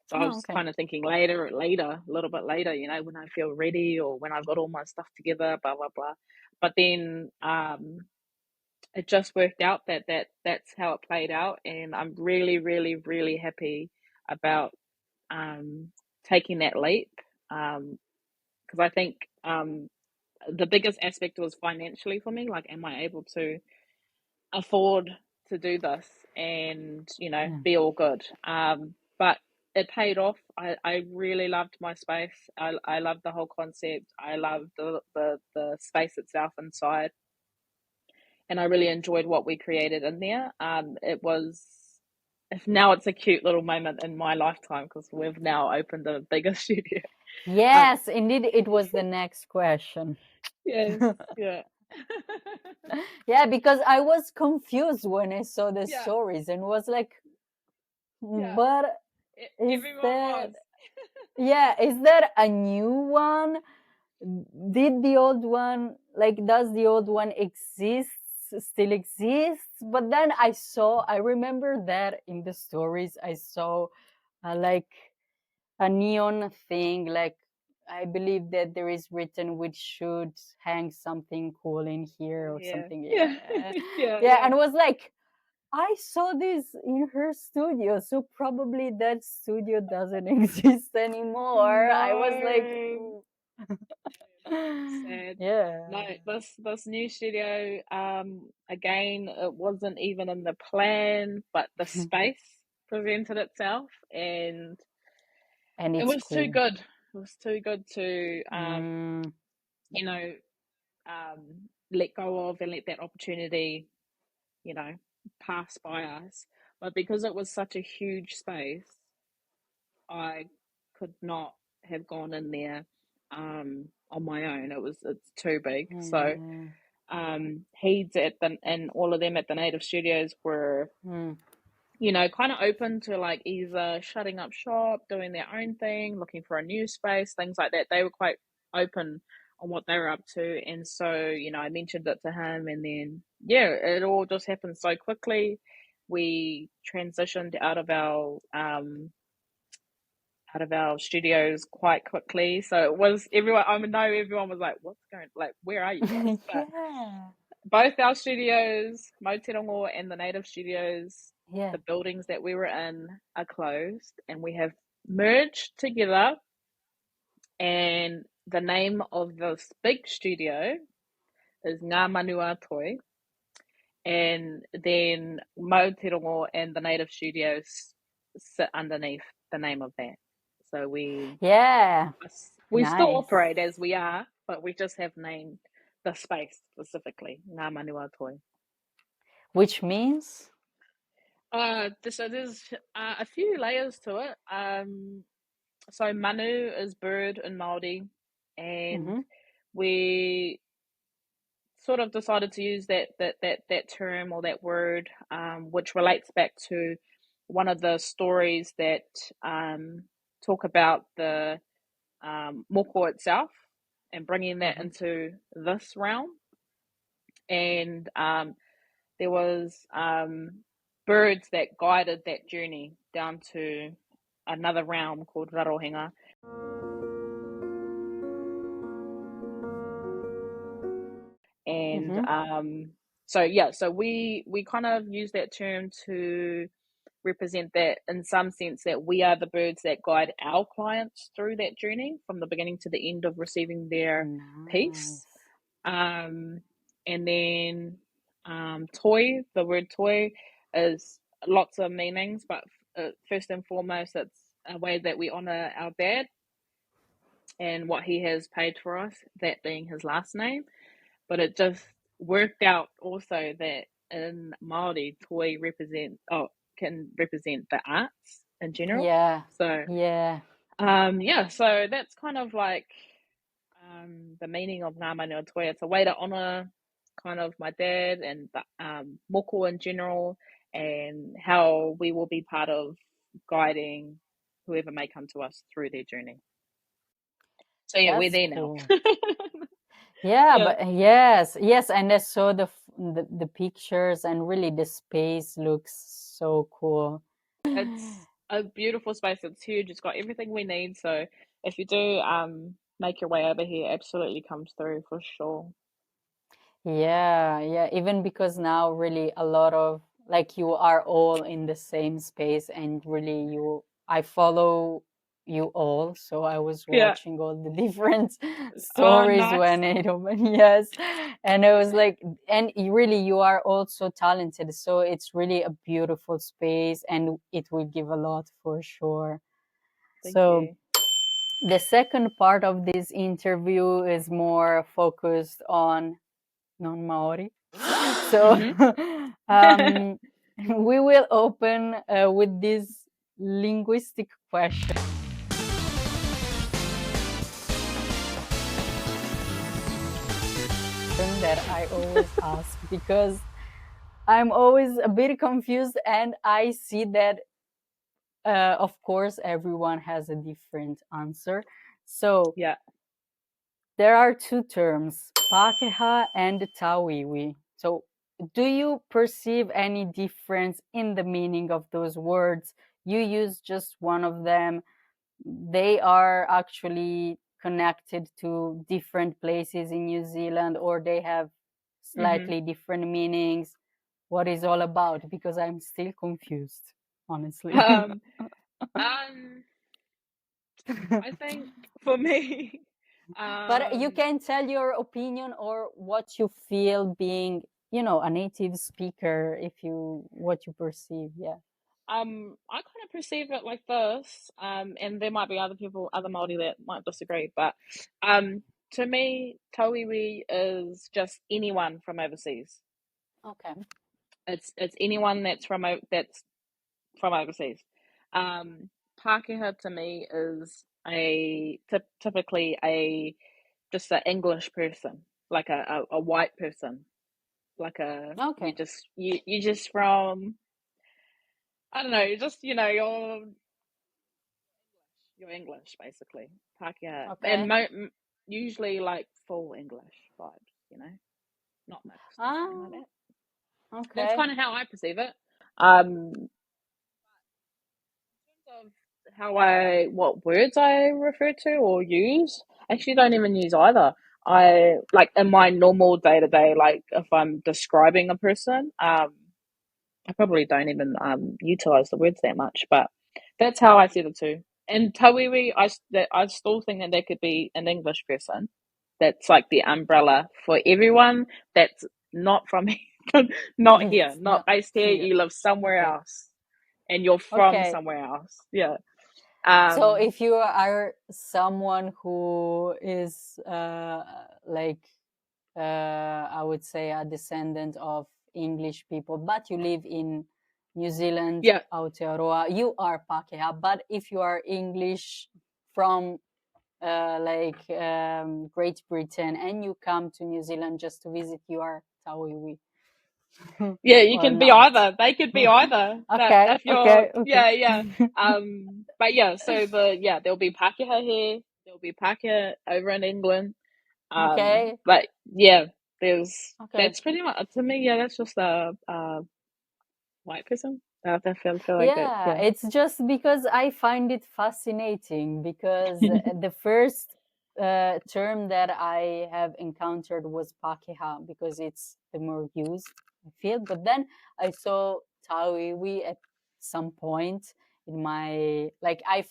So I Oh, was okay. kind of thinking later, a little bit later, when I feel ready or when I've got all my stuff together, blah blah blah. But then it just worked out that's how it played out, and I'm really, really, really happy about um, taking that leap. Because I think the biggest aspect was financially for me. Like, am I able to afford to do this and Yeah. be all good? But it paid off. I really loved my space. I loved the whole concept. I loved the space itself inside, and I really enjoyed what we created in there. It was now it's a cute little moment in my lifetime because we've now opened a bigger studio. Uh, Yes, indeed, it was the next question. yes, yeah, Yeah, because I was confused when I saw the yeah, stories and was like, yeah. but is Everyone that, was. yeah, is that a new one? Did the old one, like, does the old one still exists? But then I remember that in the stories, I saw like a neon thing, like, I believe that there is written, which should hang something cool in here or Yeah, something. yeah, Yeah. yeah, Yeah. yeah. And was like, I saw this in her studio. So probably that studio doesn't exist anymore. I was like, No, sad. yeah. No, this new studio, again, it wasn't even in the plan, but the space presented itself, and And it it's was too cool. good. It was too good to, Mm, you know, let go of and let that opportunity, you know, pass by us. But because it was such a huge space, I could not have gone in there on my own. It's too big. So yeah. Heeds and all of them at the native studios were, Mm, kind of open to like either shutting up shop, doing their own thing, looking for a new space, things like that. They were quite open on what they were up to. And so, I mentioned it to him, and then, yeah, it all just happened so quickly. We transitioned out of our studios quite quickly. So it was everyone. I know everyone was like, "What's going? Like, where are you guys?" But yeah. both our studios, Mau Te Rongo and the native studios, Yeah. the buildings that we were in are closed, and we have merged together. And the name of this big studio is Ngā Manu Toi, and then Mau Te Rongo and the native studios sit underneath the name of that. So Yeah. we still Nice. operate as we are, but we just have named the space specifically Ngā Manu Toi. Which means? So there's a few layers to it. So manu is bird in Māori, and Mm-hmm. we sort of decided to use that term or that word, which relates back to one of the stories that talk about the moko itself and bringing that Mm-hmm. into this realm. And there was birds that guided that journey down to another realm called Rarohenga. And Mm-hmm. so yeah, so we kind of use that term to represent that in some sense, that we are the birds that guide our clients through that journey from the beginning to the end of receiving their piece. And then toi, the word toi is lots of meanings, but first and foremost, it's a way that we honor our dad and what he has paid for us, that being his last name. But it just worked out also that in Māori, toi can represent the arts in general. Yeah. So so that's kind of like the meaning of Ngā Manu Toi. It's a way to honour kind of my dad and the moko in general, and how we will be part of guiding whoever may come to us through their journey. So yeah, we're there cool. now. Yeah, but yes, and I saw the pictures, and really the space looks so cool. It's a beautiful space. It's huge. It's got everything we need. So if you do make your way over here, absolutely comes through for sure. Yeah, even because now really a lot of, like, you are all in the same space, and really I follow you all, so I was watching all the different stories when it opened. Yes, and it was like, and you are also talented, so it's really a beautiful space, and it will give a lot for sure. Thank you. The second part of this interview is more focused on non-Maori. So we will open with this linguistic question that I always ask, because I'm always a bit confused, and I see that of course everyone has a different answer. So there are two terms, pākehā and tauiwi. So do you perceive any difference in the meaning of those words? You use just one of them. They are actually connected to different places in New Zealand, or they have slightly different meanings. What is all about? Because I'm still confused, honestly. I think for me, but you can tell your opinion or what you feel, being, a native speaker, what you perceive. I kind of perceive it like this, and there might be other Māori that might disagree, but to me, tauiwi is just anyone from overseas. Okay. It's anyone that's from overseas. Pākehā to me is typically just an English person, like a white person, like okay. you just from, I don't know, you're English basically, Pākehā, and usually like full English vibes, not mixed or something like that. Okay. That's kind of how I perceive it. Of what words I refer to or use, I actually don't even use either. I, like, in my normal day-to-day, like if I'm describing a person, I probably don't even utilize the words that much, but that's how I see the two. And tauiwi, I still think that could be an English person. That's like the umbrella for everyone that's not from not here, not based here. You live somewhere else, and you're from somewhere else. Yeah. So if you are someone who is I would say a descendant of English people, but you live in New Zealand, Aotearoa, you are Pākehā. But if you are English from Great Britain, and you come to New Zealand just to visit, you are tauiwi. Yeah, you can be either. They could be either. Okay. If you're, yeah. But yeah, so there'll be Pākehā here. There'll be Pākehā over in England. But yeah, that's pretty much, to me. Yeah, that's just a white person. I feel like that. It's just because I find it fascinating, because the first term that I have encountered was pākehā, because it's the more used, I feel. But then I saw tauiwi, some point in my, like, I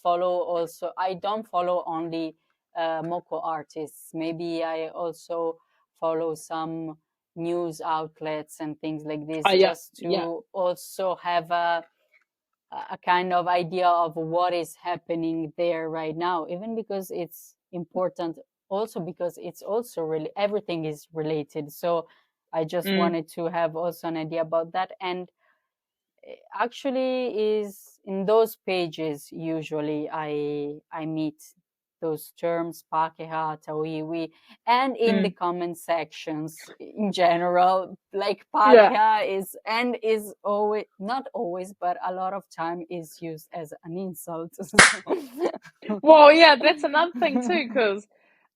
don't follow only Moko artists. Maybe I also follow some news outlets and things like this, Yeah, just to also have a kind of idea of what is happening there right now, even because it's important, also because it's also really everything is related. So I just wanted to have also an idea about that. And actually is in those pages usually I meet those terms, pākehā, tauiwi, and in the comment sections in general, like pākehā is always, not always, but a lot of time is used as an insult. Well, yeah, that's another thing too, because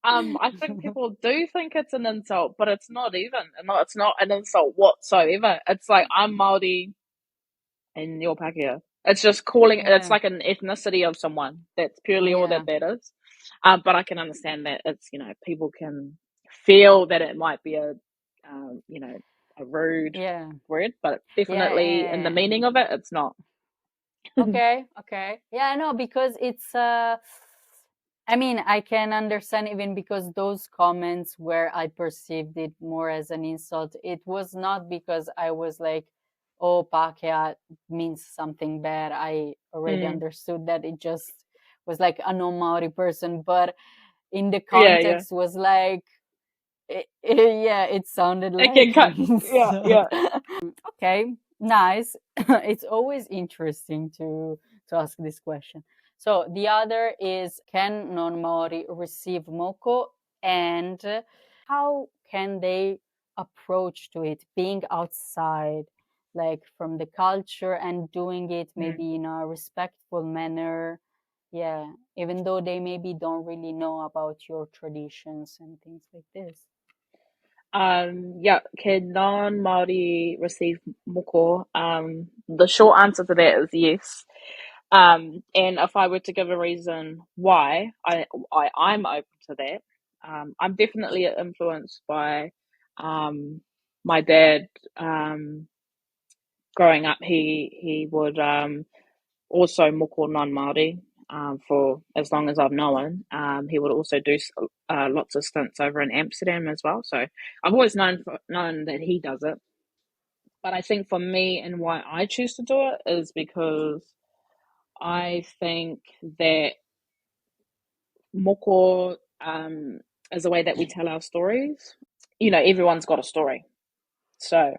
I think people do think it's an insult, but it's not even. No, it's not an insult whatsoever. It's like, I'm Māori and you're Pākehā. It's just calling. Yeah. It's like an ethnicity of someone. That's purely all that is. But I can understand that it's, people can feel that it might be a rude word, but definitely in the meaning of it, it's not. Okay. Yeah, no, because it's I mean, I can understand, even because those comments where I perceived it more as an insult, it was not because I was like, oh, pākehā means something bad. I already understood that. It just was like a non-Maori person, but in the context was like, it sounded like Okay, nice. It's always interesting to ask this question. So the other is, can non-Maori receive moko, and how can they approach to it, being outside, like from the culture, and doing it maybe in a respectful manner? Yeah, even though they maybe don't really know about your traditions and things like this. Can non-Māori receive moko? The short answer to that is yes. And if I were to give a reason why, I'm open to that. I'm definitely influenced by my dad. Growing up, he would also moko non-Māori for as long as I've known. He would also do lots of stints over in Amsterdam as well. So I've always known that he does it. But I think for me, and why I choose to do it, is because I think that moko is a way that we tell our stories. Everyone's got a story. So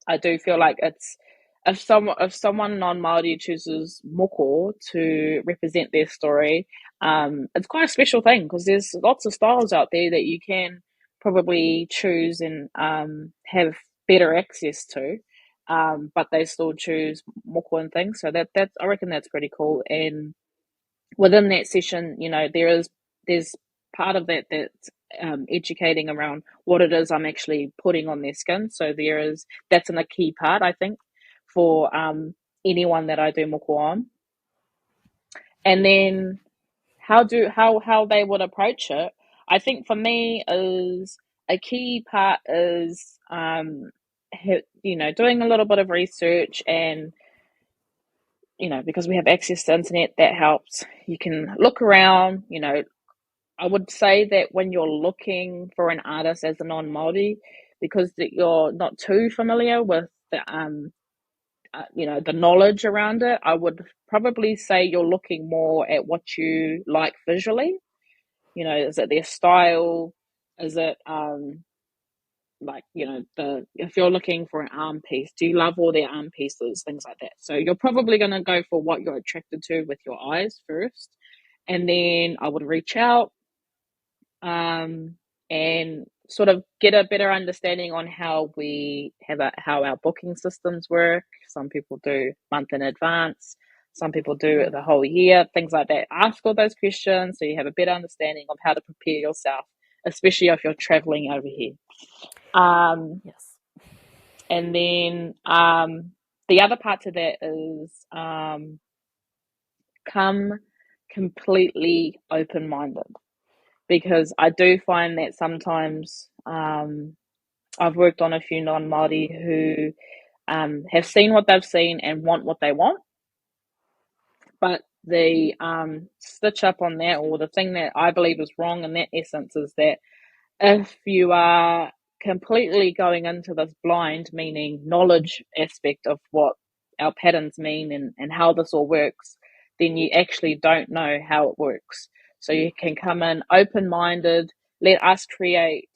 I do feel like it's, if someone non-Māori chooses moko to represent their story, it's quite a special thing, because there's lots of styles out there that you can probably choose and have better access to, but they still choose moko and things. So that's, I reckon that's pretty cool. And within that session, there's part of that that's educating around what it is I'm actually putting on their skin. So that's a key part, I think, for anyone that I do moko on. And then how they would approach it, I think for me is a key part is doing a little bit of research, and because we have access to internet, that helps. You can look around. I would say that when you're looking for an artist as a non-Māori, because you're not too familiar with the the knowledge around it, I would probably say you're looking more at what you like visually. Is it their style? Is it if you're looking for an arm piece, do you love all their arm pieces, things like that? So you're probably going to go for what you're attracted to with your eyes first, and then I would reach out and sort of get a better understanding on how how our booking systems work. Some people do month in advance, some people do it the whole year, things like that. Ask all those questions so you have a better understanding of how to prepare yourself, especially if you're traveling over here. Yes. And then the other part to that is come completely open-minded, because I do find that sometimes I've worked on a few non-Māori who have seen what they've seen and want what they want. But the stitch up on that, or the thing that I believe is wrong in that essence, is that if you are completely going into this blind, meaning knowledge aspect of what our patterns mean and how this all works, then you actually don't know how it works. So you can come in open-minded, let us create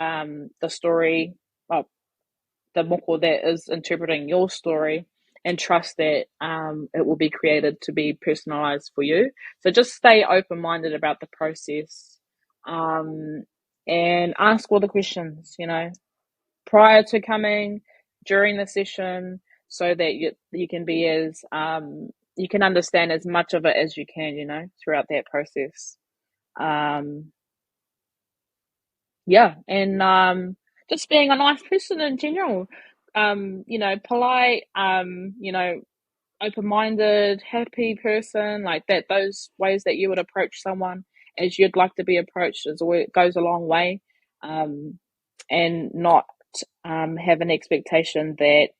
the story, well, the moko that is interpreting your story, and trust that it will be created to be personalized for you. So just stay open-minded about the process, and ask all the questions, prior to coming, during the session, so that you can be as you can understand as much of it as you can, throughout that process. Yeah, and just being a nice person in general, polite, open-minded, happy person, like that. Those ways that you would approach someone as you'd like to be approached goes a long way, and not have an expectation that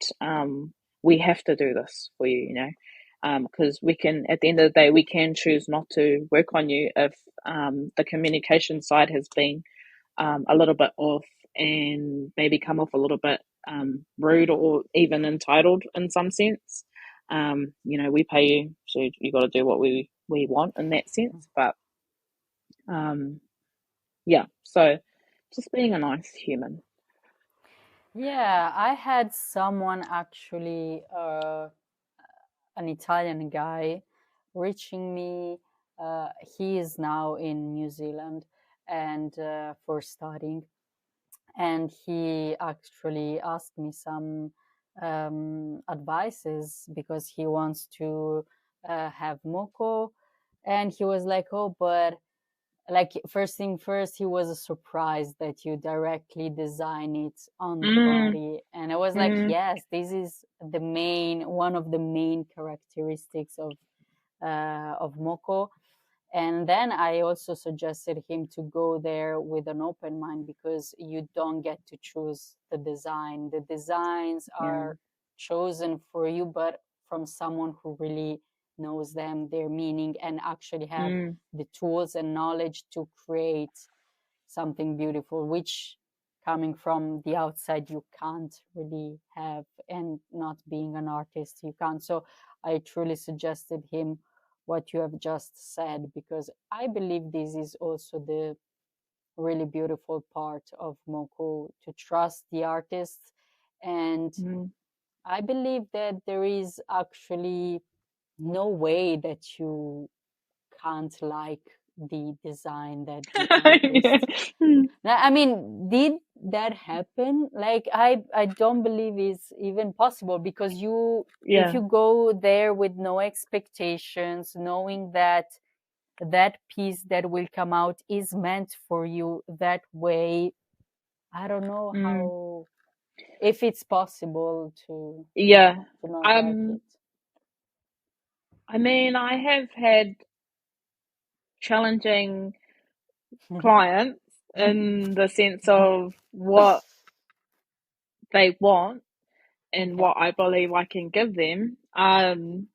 we have to do this for you, because we can, at the end of the day, we can choose not to work on you if the communication side has been a little bit off, and maybe come off a little bit rude or even entitled in some sense. We pay you, so you got to do what we want in that sense. But yeah, so just being a nice human. Yeah, I had someone actually, an Italian guy, reaching me. He is now in New Zealand and for studying, and he actually asked me some advices because he wants to have moko, and he was like, "Oh, but." Like, first thing first, he was surprised that you directly design it on the body, and I was like, yes, this is one of the main characteristics of moko. And then I also suggested him to go there with an open mind, because you don't get to choose the design. The designs are chosen for you, but from someone who really knows them, their meaning, and actually have the tools and knowledge to create something beautiful, which coming from the outside you can't really have, and not being an artist you can't. So I truly suggested him what you have just said, because I believe this is also the really beautiful part of moko, to trust the artist. And I believe that there is actually no way that you can't like the design that the artist. I mean, did that happen? Like, I don't believe it's even possible, because if you go there with no expectations, knowing that that piece that will come out is meant for you that way, I don't know how, if it's possible to not like it. I mean, I have had challenging clients in the sense of what they want and what I believe I can give them. And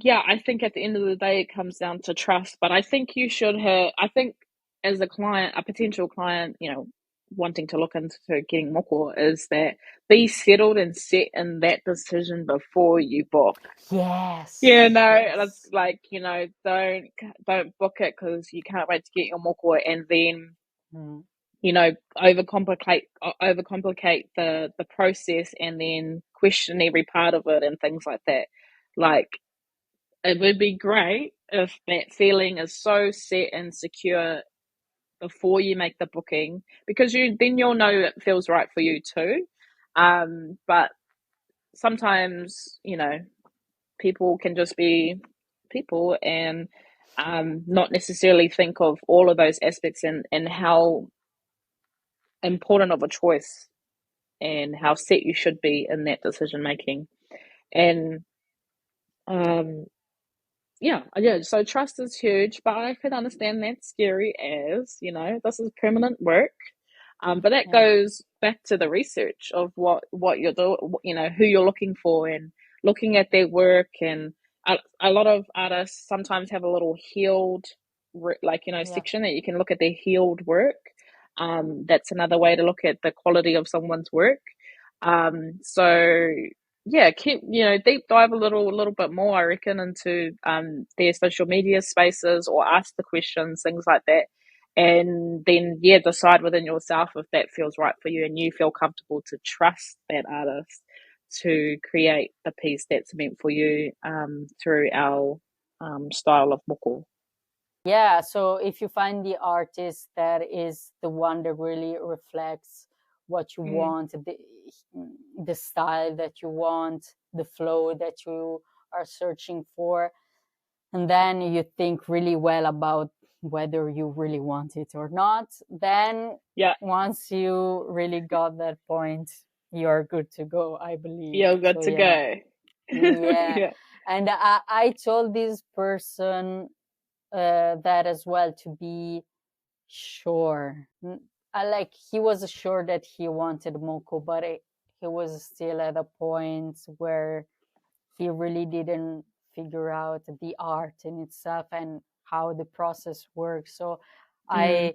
yeah, I think at the end of the day, it comes down to trust. But I think I think as a client, a potential client, wanting to look into getting moko, is that be settled and set in that decision before you book. Yes. It's like, don't book it because you can't wait to get your moko, and then overcomplicate the process, and then question every part of it and things like that. Like, it would be great if that feeling is so set and secure before you make the booking, because then you'll know it feels right for you too. But sometimes, people can just be people, and not necessarily think of all of those aspects, and how important of a choice and how set you should be in that decision making. And yeah, so trust is huge, but I can understand that's scary, as this is permanent work. But that goes back to the research of what you're doing, who you're looking for, and looking at their work, and a lot of artists sometimes have a little healed, like, Yeah. section that you can look at their healed work. That's another way to look at the quality of someone's work. So yeah, keep, deep dive a little bit more, I reckon, into their social media spaces, or ask the questions, things like that. And then, yeah, decide within yourself if that feels right for you and you feel comfortable to trust that artist to create the piece that's meant for you, through our style of moko. Yeah, so if you find the artist that is the one that really reflects what you Mm. want, the style that you want, the flow that you are searching for, and then you think really well about whether you really want it or not, then Yeah, once you really got that point, you're good to go, I believe. you're good So to yeah. go. Yeah. Yeah. And I told this person that as well, to be sure. I like, he was sure that he wanted Moko, but he was still at a point where he really didn't figure out the art in itself and how the process works. So Mm. I,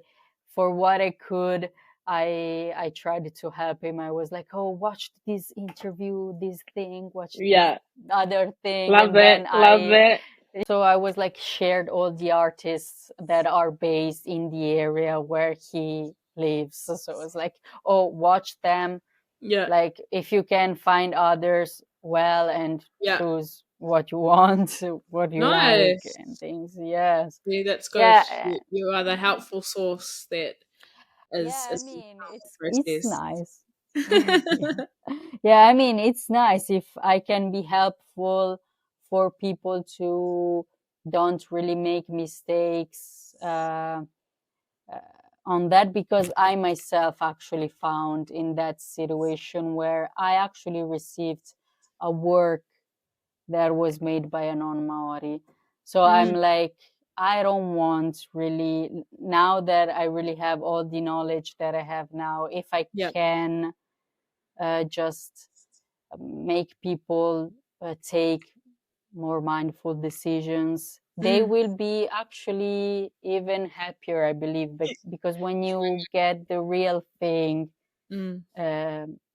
for what I could, I tried to help him. I was like, oh, watch this interview, this thing, watch this Yeah. other thing, Love and that. then Love that. so I was like, shared all the artists that are based in the area where he lives. So it was like, oh, watch them. Yeah. Like, if you can find others, well, and Yeah. choose what you want, what you like, Nice. and things. Yes. Yeah, that's good. Yeah. You are the helpful source that is Yeah, I is mean, part of it's the nice. Yeah. process. Yeah, I mean, it's nice if I can be helpful for people to don't really make mistakes uh, on that, because I myself actually found in that situation where I actually received a work that was made by a non-Maori. So I'm Mm. like, I don't want really, now that I really have all the knowledge that I have now, if I Yeah. can just make people take more mindful decisions, they Mm. will be actually even happier, I believe, because when you get the real thing, Mm.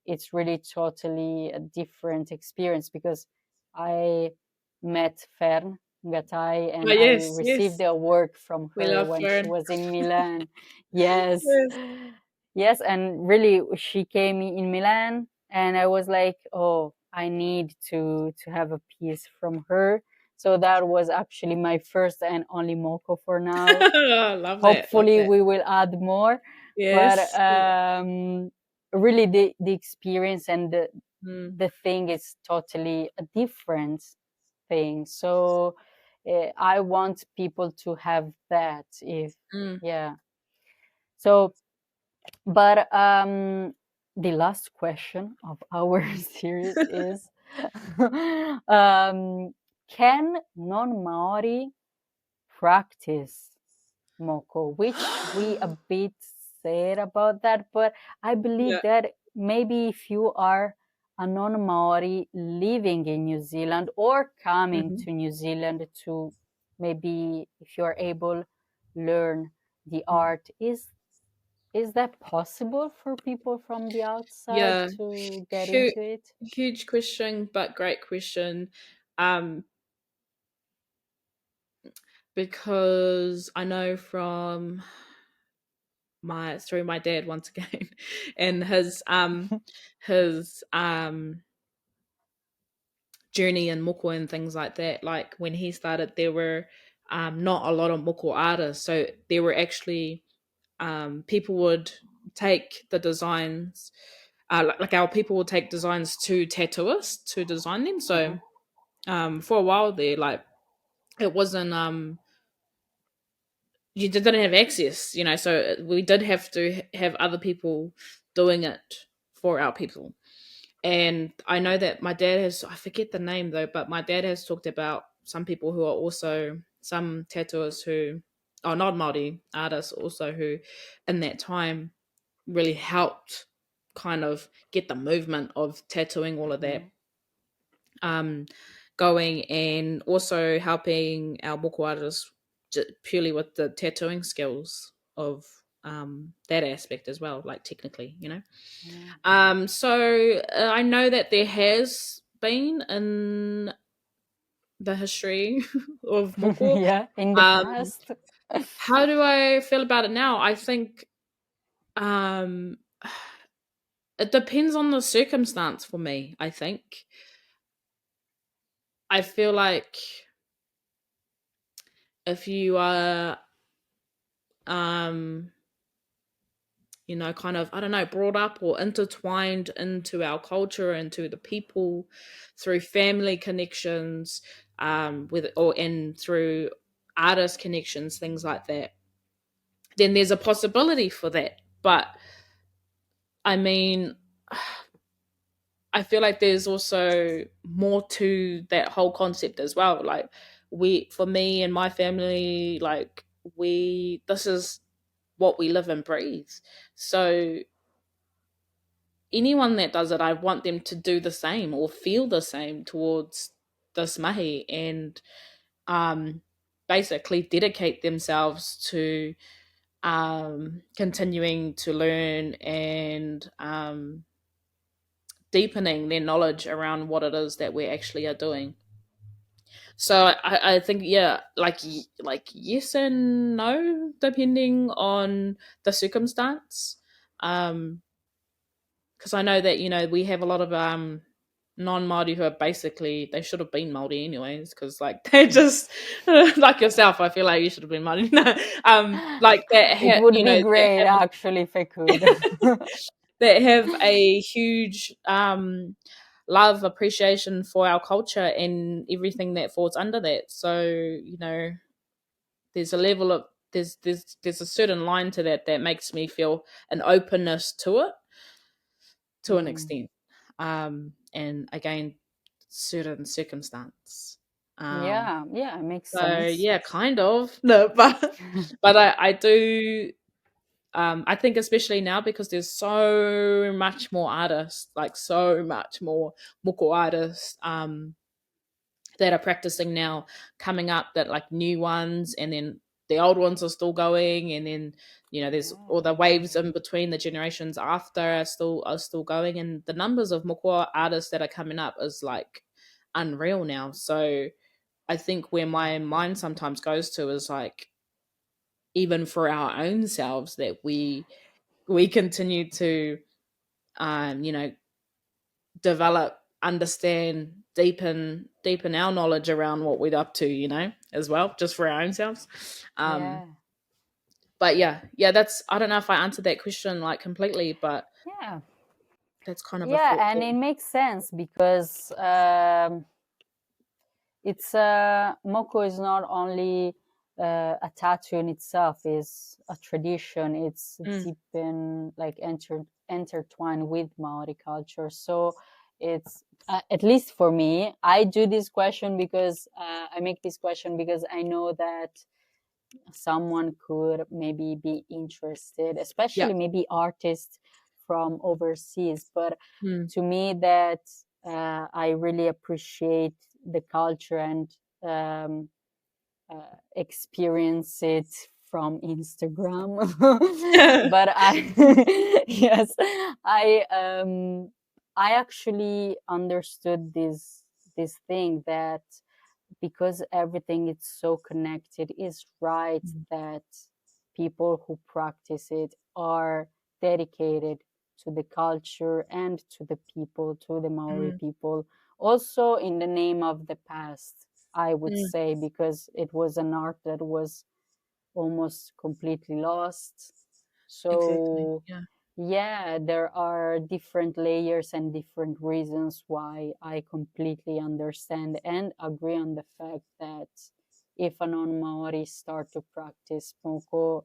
it's really totally a different experience. Because I met Fern Gatai Oh, and I yes, received yes. the award from We her love when she Fern. was in Milan. Yes. Yes. Yes, and really she came in Milan and I was like, oh, I need to have a piece from her. So that was actually my first and only Moko for now. Love that. Love Hopefully that. we will add more, but Yes. really the experience and Mm. the thing is totally a different thing. So I want people to have that, if Mm. yeah. So, but the last question of our series is can non-Maori practice Moko, which we a bit said about that, but I believe Yeah. that maybe if you are a non-Maori living in New Zealand or coming Mhm. to New Zealand to, maybe if you are able, learn the Mm. art, is that possible for people from the outside Yeah. to get Huge, into it? huge question, but great question. Um, because I know from through my dad once again, and his journey in moko and things like that. Like when he started, there were not a lot of moko artists, so there were actually people would take the designs. Like our people would take designs to tattooists to design them. Hmm. So for a while there, like it wasn't you didn't have access, so we did have to have other people doing it for our people. And I know that my dad has, I forget the name though, but my dad has talked about some people who are also some tattooers who are not Māori artists also, who in that time really helped kind of get the movement of tattooing all of that going and also helping our moko artists purely with the tattooing skills of that aspect as well, like technically, So I know that there has been in the history of moko. Yeah, in the Um, past. how do I feel about it now? I think um, it depends on the circumstance for me. I think I feel like if you are um kind of, I don't know, brought up or intertwined into our culture, into the people through family connections, and through artist connections, things like that, then there's a possibility for that. But I mean, I feel like there's also more to that whole concept as well. Like, for me and my family, like, this is what we live and breathe. So anyone that does it, I want them to do the same or feel the same towards this mahi, and basically dedicate themselves to continuing to learn and deepening their knowledge around what it is that we actually are doing. So I think, yeah, like yes and no, depending on the circumstance. Because I know that we have a lot of non-Māori who are basically, they should have been Māori anyways, because like they're just like yourself. I feel like you should have been Māori. No, like that. It would be great, actually, if I could. That have a huge love, appreciation for our culture and everything that falls under that. So there's a level of there's a certain line to that makes me feel an openness to it, to an extent, and again, certain circumstance. Yeah, it makes So sense. yeah, kind of. No, but I do. I think especially now, because there's so much more artists, like so much more moko artists, that are practicing now, coming up, that like new ones, and then the old ones are still going, and then there's all the waves in between, the generations after are still going, and the numbers of moko artists that are coming up is like unreal now. So I think where my mind sometimes goes to is like, even for our own selves, that we continue to develop, understand, deepen our knowledge around what we're up to, as well, just for our own selves. Yeah. But yeah, that's, I don't know if I answered that question like completely, but Yeah. that's kind of a Yeah, thought. and it makes sense because it's moko is not only a tattoo in itself, is a tradition. It's deep in, like, intertwined with Maori culture. So it's at least for me, I do this question because I make this question because I know that someone could maybe be interested, especially maybe artists from overseas. But to me, that I really appreciate the culture and experience it from Instagram. But yes, I actually understood this thing, that because everything is so connected, is right that people who practice it are dedicated to the culture and to the people, to the Maori people, also in the name of the past, I would say, because it was an art that was almost completely lost. So Exactly. yeah, there are different layers and different reasons why I completely understand and agree on the fact that if a non-Maori start to practice Moko,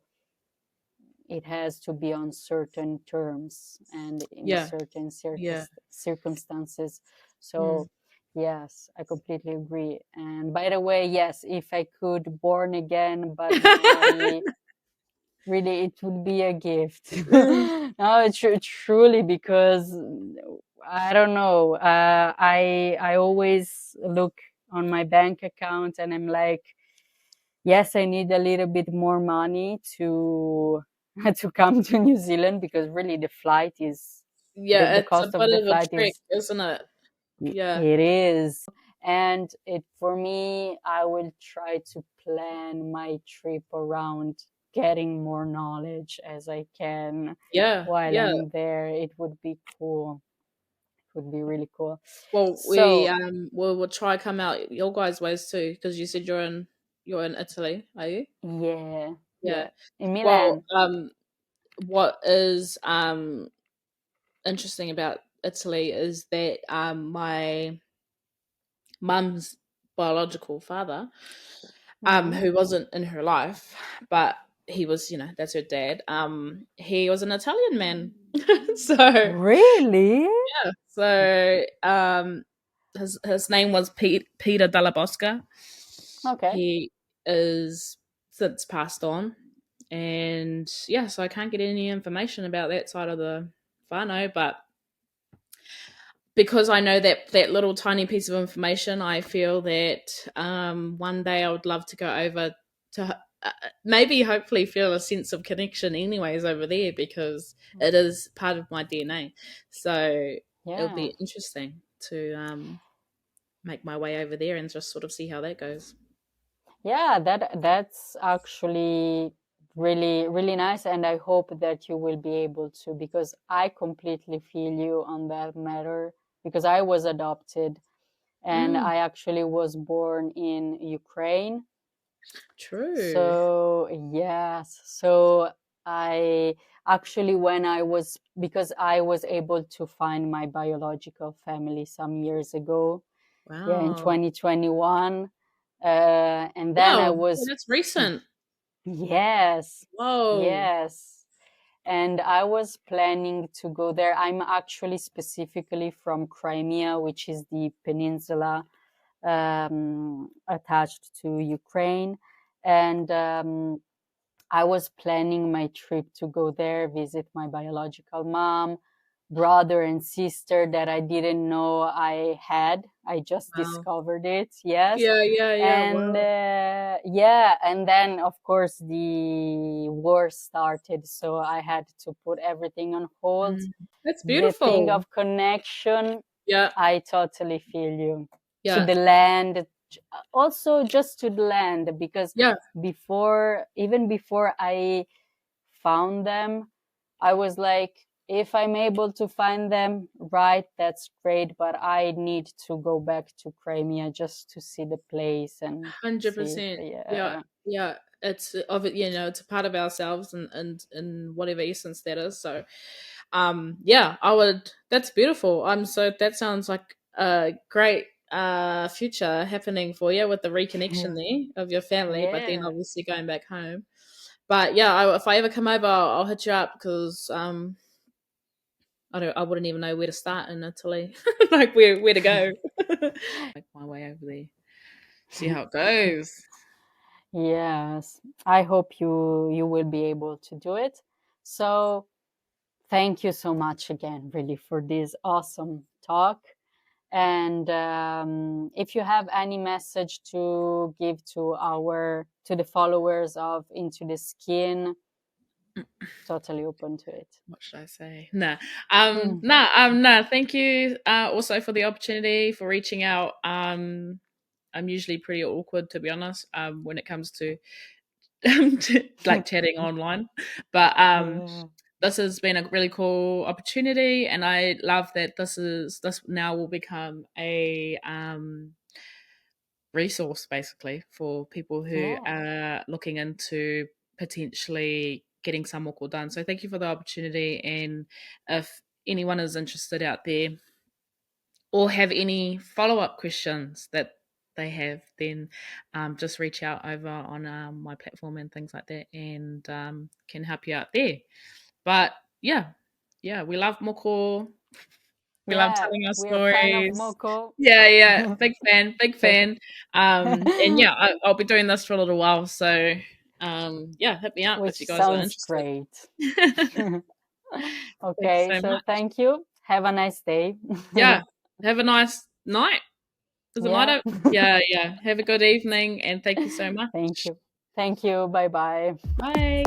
it has to be on certain terms and in certain circumstances. So yes, I completely agree. And by the way, yes, if I could born again but Maori, really, it would be a gift. No, truly, because I don't know. I always look on my bank account, and I'm like, yes, I need a little bit more money to to come to New Zealand, because really the flight is Yeah, the it's a cost of bit the of a flight trick, is isn't it? Yeah. it is. And it, for me, I will try to plan my trip around getting more knowledge as I can Yeah, while yeah. I'm there. It would be cool. It would be really cool. Well, So we'll try come out your guys' ways too, because you said you're in Italy, are you? yeah, Yeah. yeah, in Well, Milan. what is interesting about Italy is that my mum's biological father, Mhm. who wasn't in her life, but he was, that's her dad. He was an Italian man. So Really? yeah, so his name was Peter Della Bosca. Okay. He is since passed on, and yeah, so I can't get any information about that side of the whānau, but because I know that little tiny piece of information, I feel that one day I would love to go over to maybe hopefully feel a sense of connection anyways over there, because it is part of my DNA. So it'll Yeah. be interesting to make my way over there and just sort of see how that goes. Yeah, that's actually really really nice, and I hope that you will be able to, because I completely feel you on that matter, because I was adopted and Mm, I actually was born in Ukraine. true. So, yes. So I actually, when I was, because I was able to find my biological family some years ago, yeah, in Wow. 2021. And then I Wow. was, That's recent. yes, Whoa. yes. And I was planning to go there. I'm actually specifically from Crimea, which is the peninsula attached to Ukraine. And I was planning my trip to go there, visit my biological mom, brother, and sister that I didn't know I had. I just Wow. discovered it, yes. Yeah, yeah, yeah. And Wow. yeah, and then of course the war started, so I had to put everything on hold. Mm. That's The thing beautiful. of connection, Yeah, I totally feel you. To yeah, the land, also just to the land, because yeah. even before I found them, I was like, if I'm able to find them, right, that's great, but I need to go back to Crimea just to see the place and see if, 100%. Yeah, yeah. yeah. It's of it, it's a part of ourselves, and whatever essence that is. So, yeah, I would. That's beautiful. That sounds like a great future happening for you with the reconnection there of your family, but then Yeah. obviously going back home. But yeah, if I ever come over, I'll hit you up, because I wouldn't even know where to start in Italy, like where to go. Make my way over there, see how it goes. Yes, I hope you will be able to do it. So thank you so much again, really, for this awesome talk. And if you have any message to give to the followers of Into the Skin, totally open to it. What should I say? Nah, Mm. nah. Thank you, also for the opportunity, for reaching out. I'm usually pretty awkward, to be honest, when it comes to like chatting online, but Yeah. this has been a really cool opportunity, and I love that this now will become a resource basically for people who Yeah. are looking into potentially getting some moko done. So thank you for the opportunity, and if anyone is interested out there or have any follow-up questions that they have, then just reach out over on my platform and things like that, and can help you out there. But yeah, yeah, we love moko. We love Yeah. telling our We are fan of stories. Moko. Yeah, yeah, big fan, big fan. And yeah, I'll be doing this for a little while, so yeah, hit me up Which if you guys are sounds interested. great. Thanks Okay, so so much. thank you. Have a nice day. Yeah, have a nice night. Does it Yeah. matter? Yeah. Have a good evening and thank you so much. Thank you. Thank you. Bye bye. Bye.